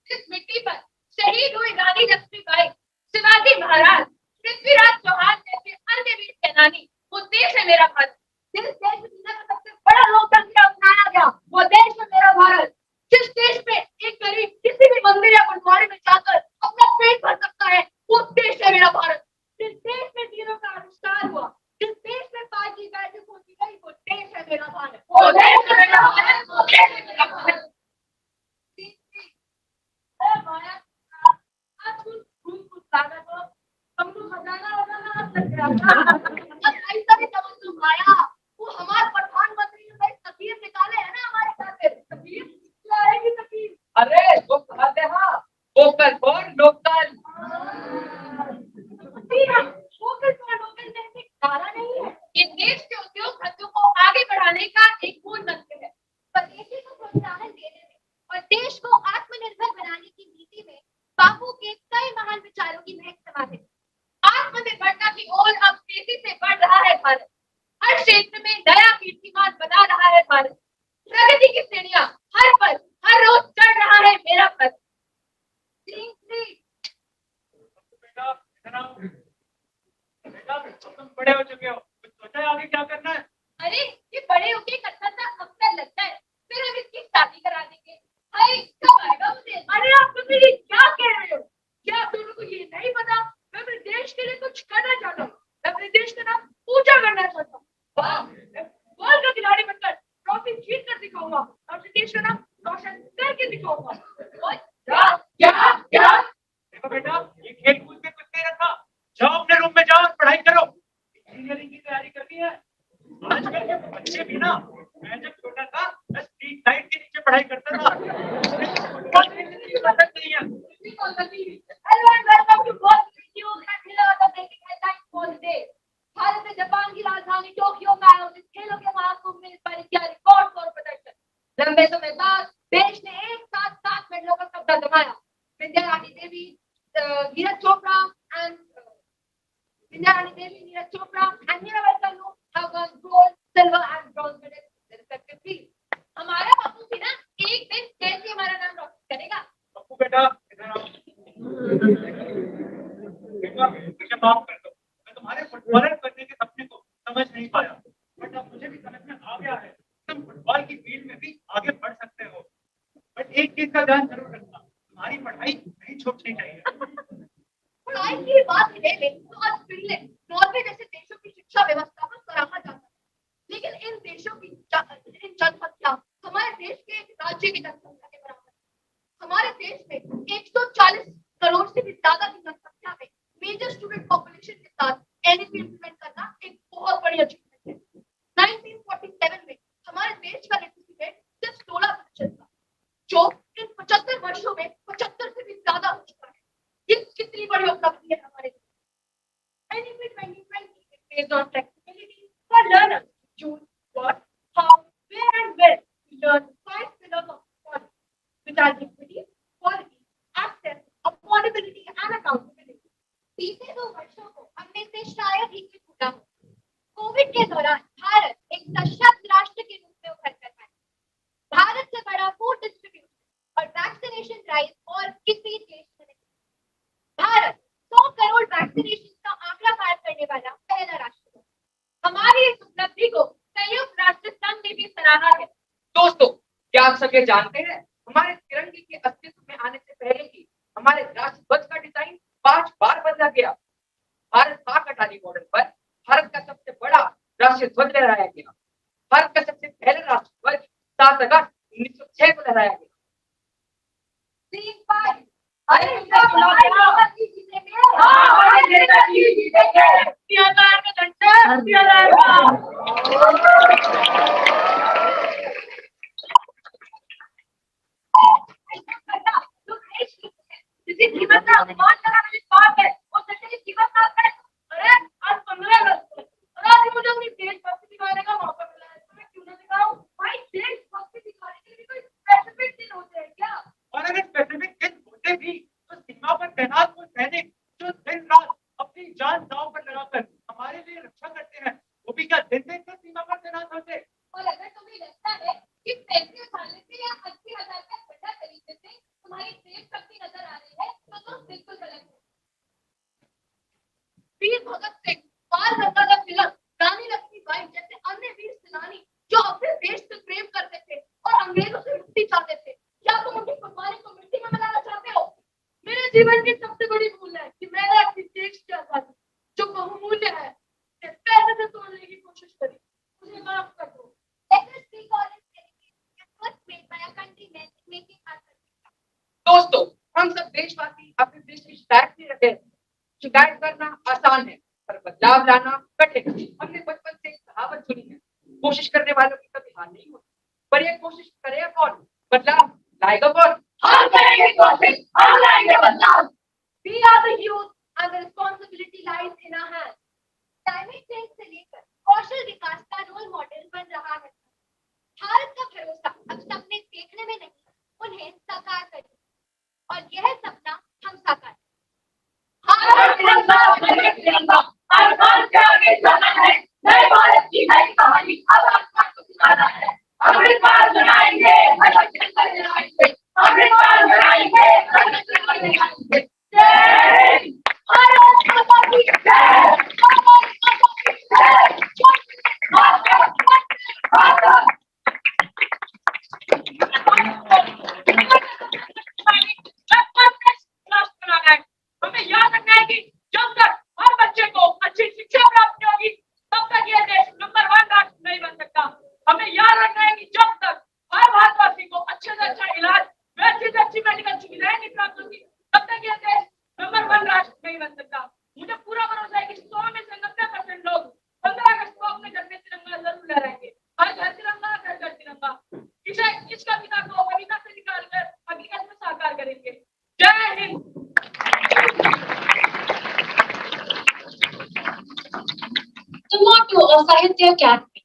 Speaker 7: जिस मिट्टी पर शहीद हुए रानी लक्ष्मीबाई, शिवाजी महाराज, पृथ्वीराज चौहान जैसे अन्य वीर सेनानी, वो देश है मेरा भारत। जिस देश में दुनिया का सबसे बड़ा लोकतंत्र अपनाया गया, वो देश है मेरा भारत। जिस देश में एक गरीब किसी भी मंदिर या गुरुद्वारे में जाकर अपना पेट भर सकता है, वो देश है मेरा भारत। जिस देश में वीरों का आविष्कार हुआ, जिस देश में पार्टी बैठक होती गई, वो देश है मेरा भारत। वो देश है मेरा भारत, वो देश है मेरा भारत। माया, आज कुछ लाना तो हमको खजाना वजाना लग गया। ऐसा भी समझ लो माया, वो हमारे प्रधानमंत्री ने तस्वीर निकाले है ना हमारे खाते, तस्वीर लाएगी तस्वीर। अरे वो कहते हैं vocal for local. Vocal for local जैसे नारा नहीं है, ये देश के उद्योग धंधों को आगे बढ़ाने का एक मूल मंत्र है। स्वदेशी को प्रोत्साहन देने में और देश को आत्मनिर्भर बनाने की नीति में बापू के कई महान विचारों की महक समाहित है। आत्मनिर्भरता की ओर अब तेजी से बढ़ रहा है भारत। हर क्षेत्र में नया कीर्तिमान बना रहा है भारत। प्रगति की सीढ़ियां हर पल हर रोज चढ़ रहा है मेरा भारत।
Speaker 5: तुम बड़े हो चुके हो, सोचा है आगे क्या करना है?
Speaker 7: अरे ये बड़े होके करना था अवसर लगता है, फिर हम इसकी शादी करा देंगे। हाय कब आएगा वो दिन? अरे आप तुम ये क्या कह रहे हो? क्या आप दोनों को ये नहीं पता मैं अपने देश के लिए कुछ करना चाहता हूँ? मैं अपने देश का नाम ऊंचा करना चाहता हूँ। वाह, बॉल का खिलाड़ी बनकर ट्रॉफी जीत कर दिखाऊंगा, अपने देश का नाम रोशन करके दिखाऊंगा। क्या क्या क्या?
Speaker 5: देखो बेटा, ये खेल कूद में कुछ नहीं रखा। जाओ अपने रूम में जाओ और पढ़ाई करो। इंजीनियरिंग की तैयारी करनी है। आजकल के बच्चे भी ना, मैं जब छोटा था मैं स्ट्रीट लाइट के नीचे पढ़ाई करता था। नहीं है।
Speaker 7: Hello and welcome to World Video and Thriller of the Breaking Headlines for the day. Bharat से जापान की राजधानी टोक्यो में आयोजित खेलों के महाकुंभ में इस बार किया रिकॉर्ड स्कोर प्रदर्शन। लंबे समय बाद देश ने एक साथ 7 मेडलों का कब्जा जमाया। विद्या Rani Devi, Neeraj Chopra and Mirabai Channu have won gold, silver and bronze medals respectively. हमारा बापू भी ना एक दिन कैसे हमारा नाम रोशन करेगा।
Speaker 5: तो बेटा इधर आओ। बेटा मुझे माफ कर दो, मैं तुम्हारे फुटबॉलर बनने के सपने को समझ नहीं पाया, बट अब मुझे भी समझ में आ गया है तुम फुटबॉल की फील्ड में भी आगे बढ़ सकते हो। बट एक चीज का ध्यान जरूर रखना, तुम्हारी पढ़ाई नहीं छूटनी चाहिए।
Speaker 3: पढ़ाई की बात ले ले तो आज फिनलैंड, नॉर्वे जैसे देशों की शिक्षा व्यवस्था को सराहा जाता है, लेकिन इन देशों की जनसंख्या हमारे देश के एक राज्य की जनसंख्या के बराबर है। हमारे देश में 140 करोड़ से भी ज्यादा की जनसंख्या में मेजर स्टूडेंट पॉपुलेशन के साथ एनईपी इंप्लीमेंट करना एक बहुत बड़ी अचीवमेंट है। 1947 में हमारे देश का लिटरेसी रेट सिर्फ 16% था, जो इन 75 वर्षों में 75 से भी ज्यादा हो चुका है। ये कितनी बड़ी उपलब्धि है हमारे लिए। NEP 2020 is based on flexibility for learners to choose what, how, where and when to learn 5 pillars of quality, which are equity, quality, access, affordability and accountability. बीते 2 वर्षों को हमने से शायद ही कोई भूला हो। कोविड के दौरान भारत एक सशक्त राष्ट्र के रूप में उभर कर आया। भारत से बड़ा फूड डिस्ट्रीब्यूशन और वैक्सीनेशन ड्राइव और किसी देश में नहीं। भारत 100 करोड़ वैक्सीनेशन का आंकड़ा पार करने वाला पहला राष्ट्र है। हमारी इस उपलब्धि को संयुक्त राष्ट्र संघ ने भी सराहा है।
Speaker 7: दोस्तों, क्या आप सब ये जानते हैं, हमारे तिरंगे के अस्तित्व में आने से पहले ही हमारे राष्ट्रध्वज का डिजाइन 5 बार बदला गया। भारत पाक अटारी बॉर्डर पर भारत का सबसे बड़ा राष्ट्रीय ध्वज लहराया गया। भारत का सबसे पहला राष्ट्रध्वज 7 अगस्त 1906 को लहराया गया।
Speaker 3: जिसकी कीमत का अनुमान लगाना भी पाप है, और सच्चे की कीमत का है। अरे आज 15 अगस्त है और आज मुझे अपनी देशभक्ति दिखाने का मौका मिला है, तो मैं क्यों ना दिखाऊं? भाई देशभक्ति दिखाने के लिए कोई स्पेसिफिक दिन होते हैं क्या?
Speaker 5: और अगर स्पेसिफिक दिन होते भी तो सीमा पर तैनात वो सैनिक जो दिन रात अपनी जान दांव पर लगाकर हमारे लिए रक्षा करते हैं, वो भी क्या दिन दिन तो सीमा पर तैनात होते।
Speaker 3: और अगर तुम्हें लगता है कि पैसे उठाने से या 80,000 का झंडा खरीदने से तुम्हारी देशभक्ति नजर आ रही है, तो तुम बिल्कुल गलत हो। वीर भगत सिंह, बाल गंगाधर तिलक, रानी लक्ष्मीबाई जैसे अन्य वीर सेनानी जो अपने देश से प्रेम करते थे और अंग्रेजों से मुक्ति चाहते थे, क्या तुम उनकी कुर्बानी को मिट्टी में मिलाना चाहते हो? मेरे जीवन की सबसे बड़ी भूल है कि मैंने अपने देश की आजादी, जो बहुमूल्य है, पैसे से तोड़ने की कोशिश करी। मुझे माफ कर दो।
Speaker 7: दोस्तों, हम सब देशवासी अपने देश की शिकायत नहीं रखे। शिकायत करना आसान है, पर बदलाव लाना कठिन। हमने बचपन से एक कहावत सुनी है, कोशिश करने वालों की कभी हार नहीं होती। पर ये कोशिश करेगा कौन, बदलाव लाएगा कौन?
Speaker 3: हम करेंगे कोशिश, हम लाएंगे बदलाव। We are the youth and the responsibility lies in our hands. Climate change से लेकर कौशल विकास का रोल मॉडल बन रहा है। भारत का भरोसा अब सपने देखने में नहीं, उन्हें साकार करने, और यह सपना हम साकार। भारत तिरंगा, तिरंगा, हर बार से आगे जाना है। नए भारत की नई कहानी अब आसमान को दिखाना है। अमृत काल बनाएंगे, भारत तिरंगा लहराएंगे। अमृत काल बनाएंगे, भारत तिरंगा लहराएंगे। जय हिंद। भारत माता की जय। भारत माता की जय। भारत, भारत।
Speaker 7: हमें याद रखना है कि जब तक हर बच्चे को अच्छी शिक्षा प्राप्त नहीं होगी, तब तक यह देश नंबर 1 राष्ट्र नहीं बन सकता। हमें याद रखना है कि जब तक हर भारतवासी को अच्छे से अच्छा इलाज, अच्छी से अच्छी मेडिकल सुविधाएं नहीं प्राप्त होगी, तब तक यह देश नंबर 1 राष्ट्र नहीं बन सकता। मुझे पूरा भरोसा है कि 100 में से 90% लोग 15 अगस्त को अपने घर में तिरंगा जरूर लहराएंगे। हर घर तिरंगा, घर घर तिरंगा। इस कविता को कविता से निकालकर हकीकत में साकार करेंगे। जय Hind.
Speaker 3: The motto of Sahitya Academy,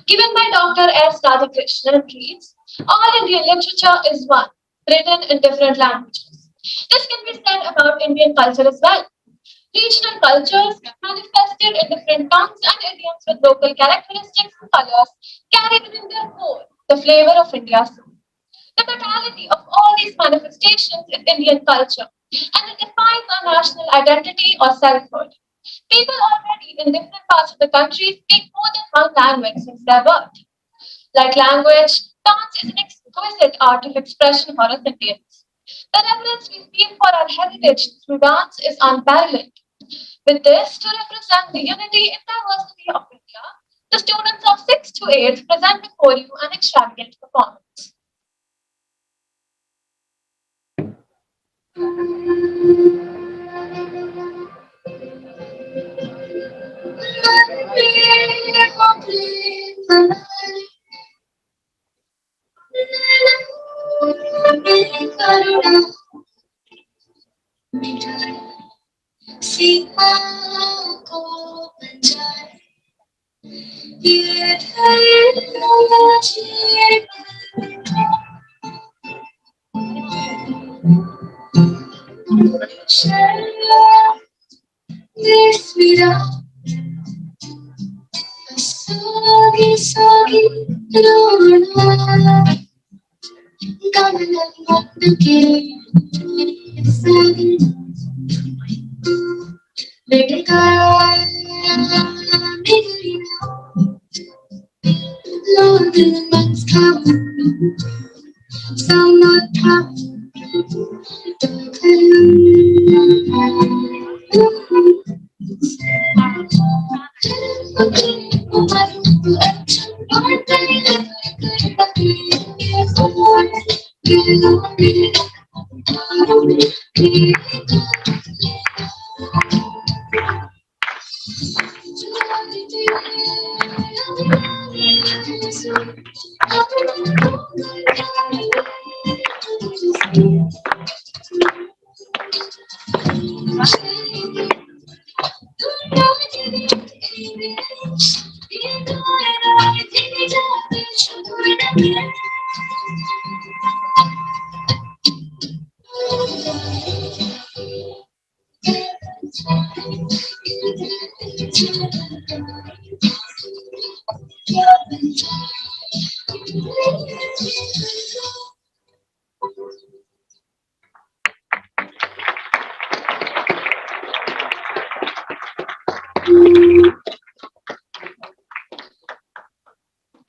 Speaker 3: given by Dr. S. Radhakrishnan, reads, "All Indian literature is one, written in different languages." This can be said about Indian culture as well. Regional cultures, manifested in different tongues and idioms with local characteristics and colors, carry within their core the flavor of India's soul. The totality of all these manifestations is Indian culture, and it defines our national identity or selfhood. People already in different parts of the country speak more than one language since their birth. Like language, dance is an exquisite art of expression for us Indians. The reverence we feel for our heritage through dance is unparalleled. With this, to represent the unity and diversity of India, the students of 6th to 8th present before you an extravagant performance.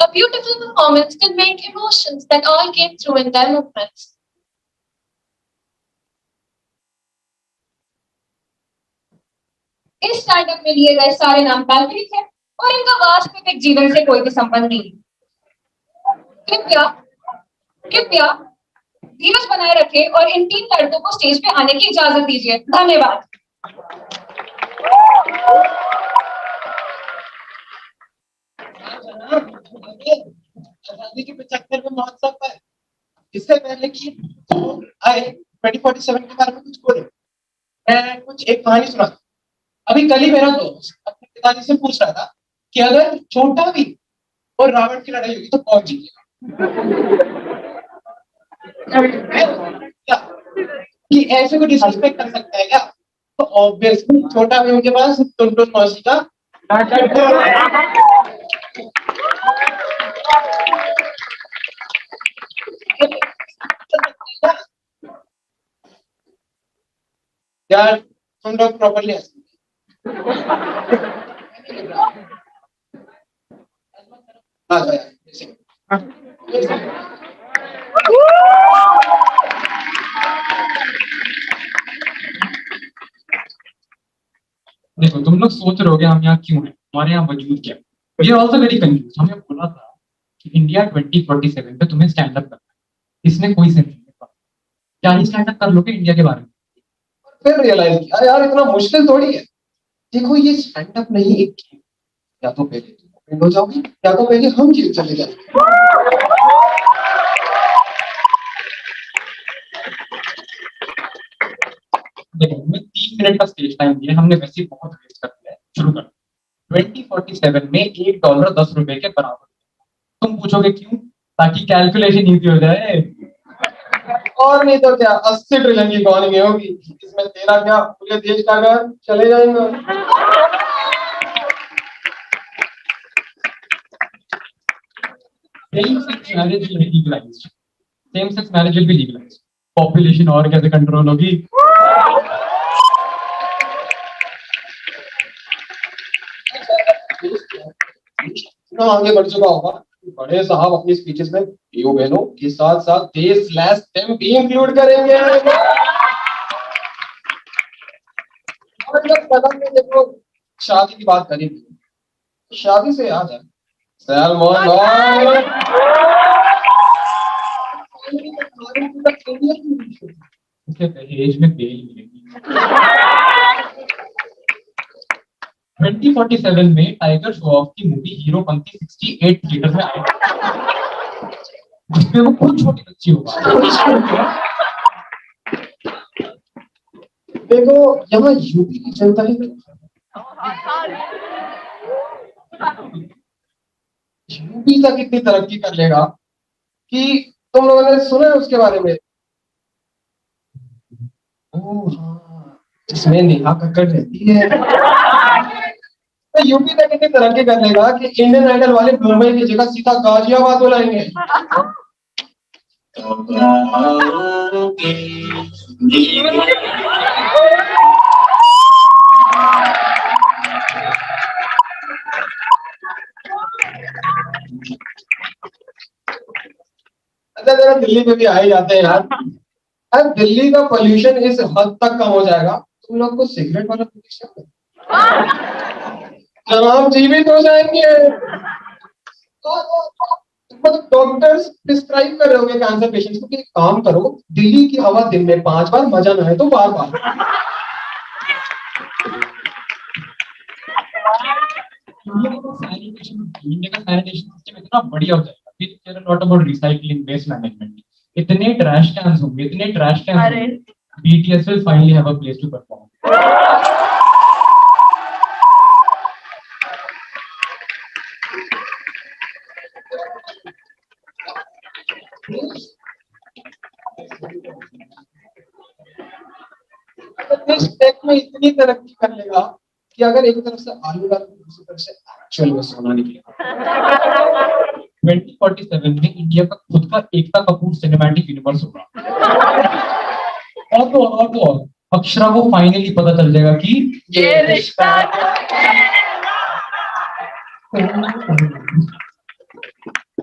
Speaker 3: A beautiful performance conveyed emotions that all came through in their movements. इस startup में लिए गए सारे नाम काल्पनिक हैं और इनका वास्तविक जीवन से कोई भी संबंध नहीं। कृपया कृपया धीरज बनाए रखें और इन 3 लड़कों को स्टेज पे आने की इजाजत दीजिए। धन्यवाद।
Speaker 5: आजादी के 75वें महोत्सव पर इससे पहले कि आए 2047 के बारे में कुछ बोले, मैं कुछ एक कहानी सुना। अभी कल ही मेरा दोस्त अपने पिताजी से पूछ रहा था कि अगर छोटा भी और रावण की लड़ाई होगी तो कौन जीतेगा? क्या कि ऐसे को डिसरिस्पेक्ट कर सकता है क्या? तो ऑब्वियसली छोटा भी उनके पास टुनटुन मौसी का यार तुम लोग प्रॉपर्ली देखो, तुम लोग सोच रहे होगे हम यहाँ क्यों हैं, हमारे यहाँ वजूद क्या है। We are also very confuse. हमें बोला था कि इंडिया 2047 पे तुम्हें स्टैंड अप करना है, इसने कोई सेंस नहीं किया। क्या ही स्टैंड अप कर लोगे इंडिया के बारे में? फिर रियलाइज किया यार इतना मुश्किल थोड़ी है। देखो ये स्टैंड अप नहीं एक गेम, या तो पहले तुम विन हो जाओगे या तो पहले हम जीत चले जाएंगे। देखो हमें 3 मिनट का स्टेज टाइम दिया, हमने वैसे ही बहुत वेस्ट कर दिया है। शुरू कर। 2047 में $1 10 रुपए के बराबर। तुम पूछोगे क्यों? ताकि कैलकुलेशन इजी हो जाए। और नहीं तो क्या, 80 ट्रिलियन की इकोनॉमी होगी, इसमें तेरा क्या पूरे देश का घर चले जाएंगे। Same sex marriage will be legalised, population और कैसे कंट्रोल होगी?
Speaker 8: इतना आगे बढ़ चुका होगा कि बड़े साहब अपनी स्पीचेस में भाइयों बहनों के साथ साथ दे स्लैश देम भी इंक्लूड करेंगे। और जब सदन में देखो शादी की बात करी थी, शादी से याद है सलमान भाई
Speaker 5: उसके दहेज में बेल मिलेगी। 2047 में टाइगर श्रॉफ की मूवी हीरो पंक्ति 68 थिएटर में आई, जिसमें वो खुद छोटी बच्ची होगा।
Speaker 8: देखो यहाँ यूपी की जनता है, यूपी तक इतनी तरक्की कर लेगा कि तुम लोगों ने सुना है उसके बारे में? ओह हाँ, जिसमें नेहा कक्कड़ रहती है। तो यूपी तक इतनी तरक्की कर लेगा कि इंडियन आइडल वाले मुंबई की जगह सीधा गाजियाबाद बुलाएंगे। अच्छा जरा दिल्ली में भी आ ही जाते हैं यार। अरे दिल्ली का पोल्यूशन इस हद तक कम हो जाएगा, तुम लोग को सिगरेट वाला पोल्यूशन जनाब जीवित हो जाएंगे। मतलब डॉक्टर्स प्रिस्क्राइब कर रहे होंगे कैंसर पेशेंट्स को कि एक काम करो, दिल्ली की हवा दिन में 5 बार, मजा ना आए तो बार बार।
Speaker 5: इंडिया का सैनिटेशन सिस्टम इतना बढ़िया हो जाएगा, फिर care a lot about recycling, waste management. इतने ट्रैश कैंस होंगे, इतने ट्रैश कैंस होंगे, BTS will finally have a place to perform.
Speaker 8: इस टेक में इतनी तरक्की कर लेगा कि अगर एक तरफ से आलू डाल दूसरी तरफ से एक्चुअल में सोना निकलेगा।
Speaker 5: 2047 में इंडिया का खुद का एकता कपूर सिनेमैटिक यूनिवर्स होगा। और अक्षरा को फाइनली पता चल जाएगा कि ये रिश्ता।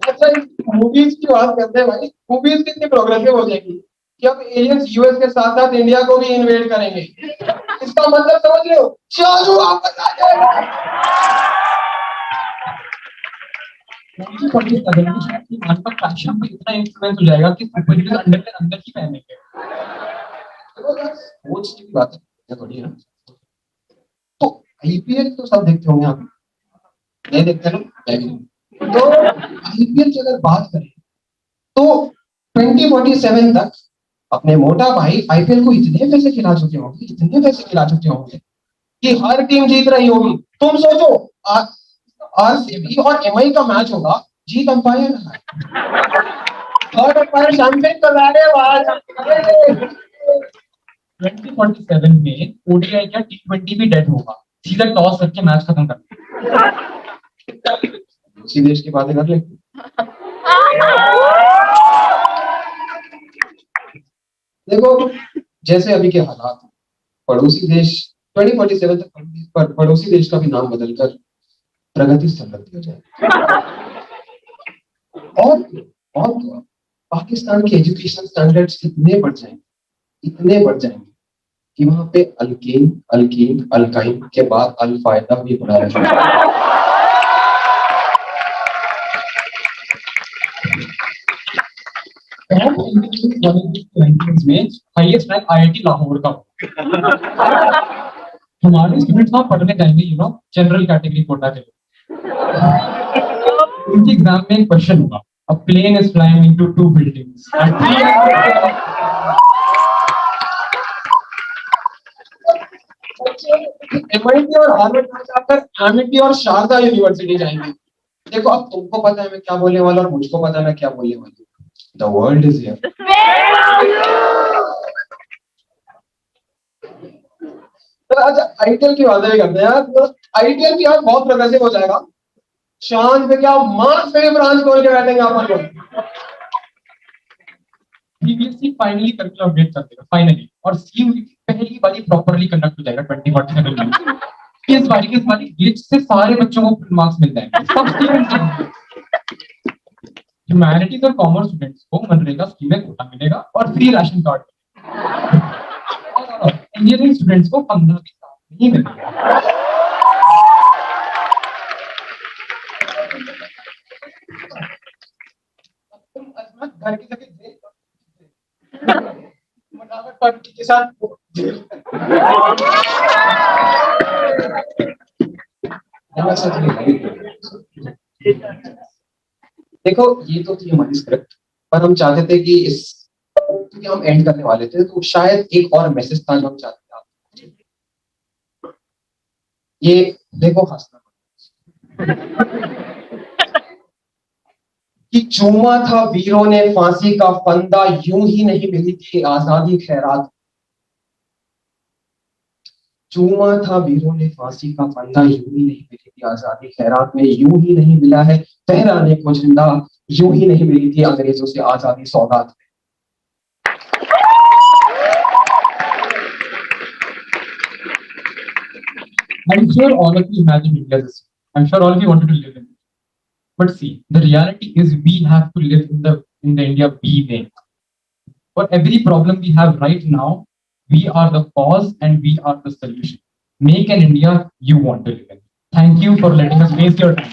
Speaker 8: अच्छा मूवीज की बात करते हैं भाई, मूवीज कितनी प्रोग्रेसिव हो जाएगी कि अब एलियंस यूएस के साथ साथ इंडिया को भी इन्वेड करेंगे। इसका मतलब समझ रहे हो? चालू वापस आ जाएगा।
Speaker 5: 2047 में शायद ईमान का फैशन भी इतना इन्फ्लुएंस हो जाएगा कि सुपर हीरोज अंडर के अंदर ही पहनेंगे।
Speaker 8: सोच की बात है, बढ़िया। तो आईपीएल तो सब देखते होंगे आप, नहीं देखते ना? तो आईपीएल की अगर बात करें तो 2047 तक अपने मोटा भाई आईपीएल को इतने पैसे खिला चुके होंगे, इतने पैसे खिला चुके होंगे कि हर टीम जीत रही होगी। तुम सोचो आरसीबी और एमआई का मैच होगा, जीत अंपायर है, थर्ड अंपायर चैंपियन कर रहा है।
Speaker 5: 2047 में ओडीआई क्या T20 भी डेड होगा, सीधा टॉस करके मैच खत्म कर
Speaker 8: उसी देश की बातें कर ले। देखो जैसे अभी के हालात, पड़ोसी देश 2047 तक पड़ोसी देश का भी नाम बदलकर प्रगति स्थल रख दिया जाए। और पाकिस्तान के एजुकेशन स्टैंडर्ड्स इतने बढ़ जाएंगे कि वहां पे अल्केन अल्कीन अल्काइन के बाद अल फायदा भी पढ़ाया जाएगा।
Speaker 5: में हाईएस्ट रैंक आईआईटी लाहौर का। हमारे स्टूडेंट्स वहां पढ़ने जाएंगे जनरल कैटेगरी कोटा के लिए। उनके एग्जाम में एक क्वेश्चन होगा, a plane is flying into 2 buildings
Speaker 8: MIT और हार्वर्ड में जाकर एमआईटी और शारदा यूनिवर्सिटी जाएंगे। देखो अब तुमको पता है मैं क्या बोलने वाला और मुझको पता है मैं क्या बोलने वाला हूँ। The world is here. अच्छा आईटीएल की बातें भी करते हैं यार। तो आईटीएल भी यार बहुत प्रोग्रेसिव हो जाएगा। शान पे क्या मार्च में ब्रांच खोल के बैठेंगे अपन लोग।
Speaker 5: सीबीएसई फाइनली करिकुलम अपडेट कर देगा फाइनली, और सीयूई पहली बारी प्रॉपर्ली कंडक्ट हो जाएगा 2047 में। इस बारी ग्लिच से सारे बच्चों को फुल मार्क्स मिल जाएंगे, सब स्टूडेंट्स। ह्यूमैनिटीज और कॉमर्स स्टूडेंट्स को मनरेगा स्कीम में कोटा मिलेगा और फ्री राशन कार्ड। और इंजीनियरिंग स्टूडेंट्स को 15 के साथ नहीं मिलेगा। घर की जगह जेल, मनावट पार्टी के साथ जेल।
Speaker 8: देखो ये तो थी हमारी स्क्रिप्ट, पर हम चाहते थे कि इस, क्योंकि हम एंड करने वाले थे तो शायद एक और मैसेज था जो हम चाहते थे। ये देखो हंसना कि चूमा था वीरों ने फांसी का फंदा, यूं ही नहीं मिली थी आजादी खैरात। चूमा था वीरों ने फांसी का फंदा, यूं ही नहीं मिली थी आजादी खैरात में। यूं ही नहीं मिला है फहराने को जिंदा, यूं ही नहीं मिली थी अंग्रेजों से आजादी सौगात में।
Speaker 5: I'm sure all of you imagine India this way. I'm sure all of you wanted to live in it. But see, the reality is we have to live in the India we make. For every problem we have right now, we are the cause and we are the solution. Make an India you want to live in. Thank you for letting us waste your time.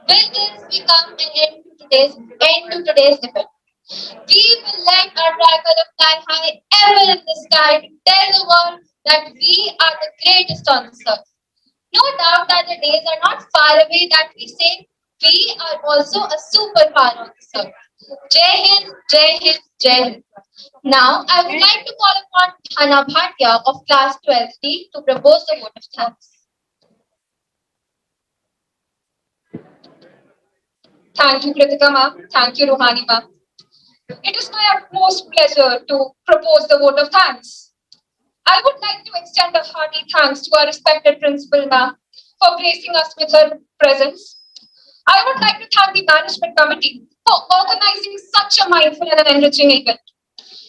Speaker 3: With this, we come an end to today's event. We will let our tricolor fly high ever in the sky to tell the world that we are the greatest on this earth. No doubt that the days are not far away that we say we are also a superpower on this earth. Jai Hind, Jai Hind, Jai Hind. Now, I would like to call upon Hana Bhatia of class 12D to propose the vote of thanks. Thank you, Kritika ma'am. Thank you, Rohani ma'am. It is my utmost pleasure to propose the vote of thanks. I would like to extend a hearty thanks to our respected principal ma'am for gracing us with her presence. I would like to thank the management committee for organizing such a mindful and an enriching event.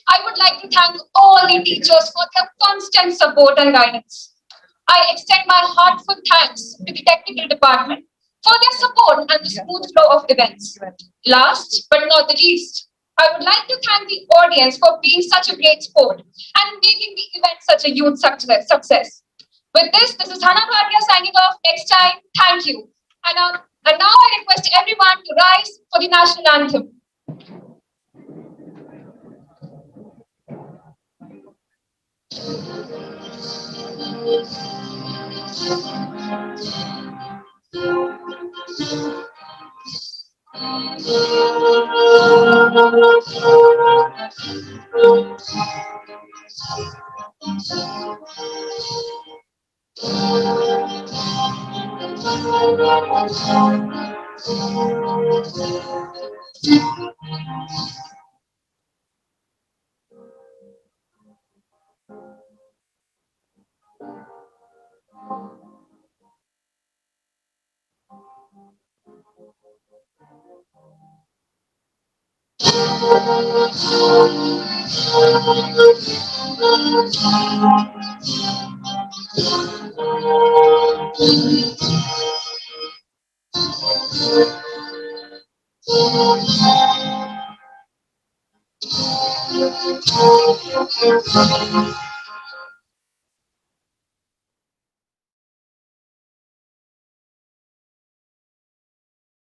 Speaker 3: I would like to thank all the teachers for their constant support and guidance. I extend my heartfelt thanks to the technical department for their support and the smooth flow of events. Last but not the least, I would like to thank the audience for being such a great sport and making the event such a huge success. With this is Hana Bhatia signing off. Next time, thank you. And now I request everyone to rise for the national anthem.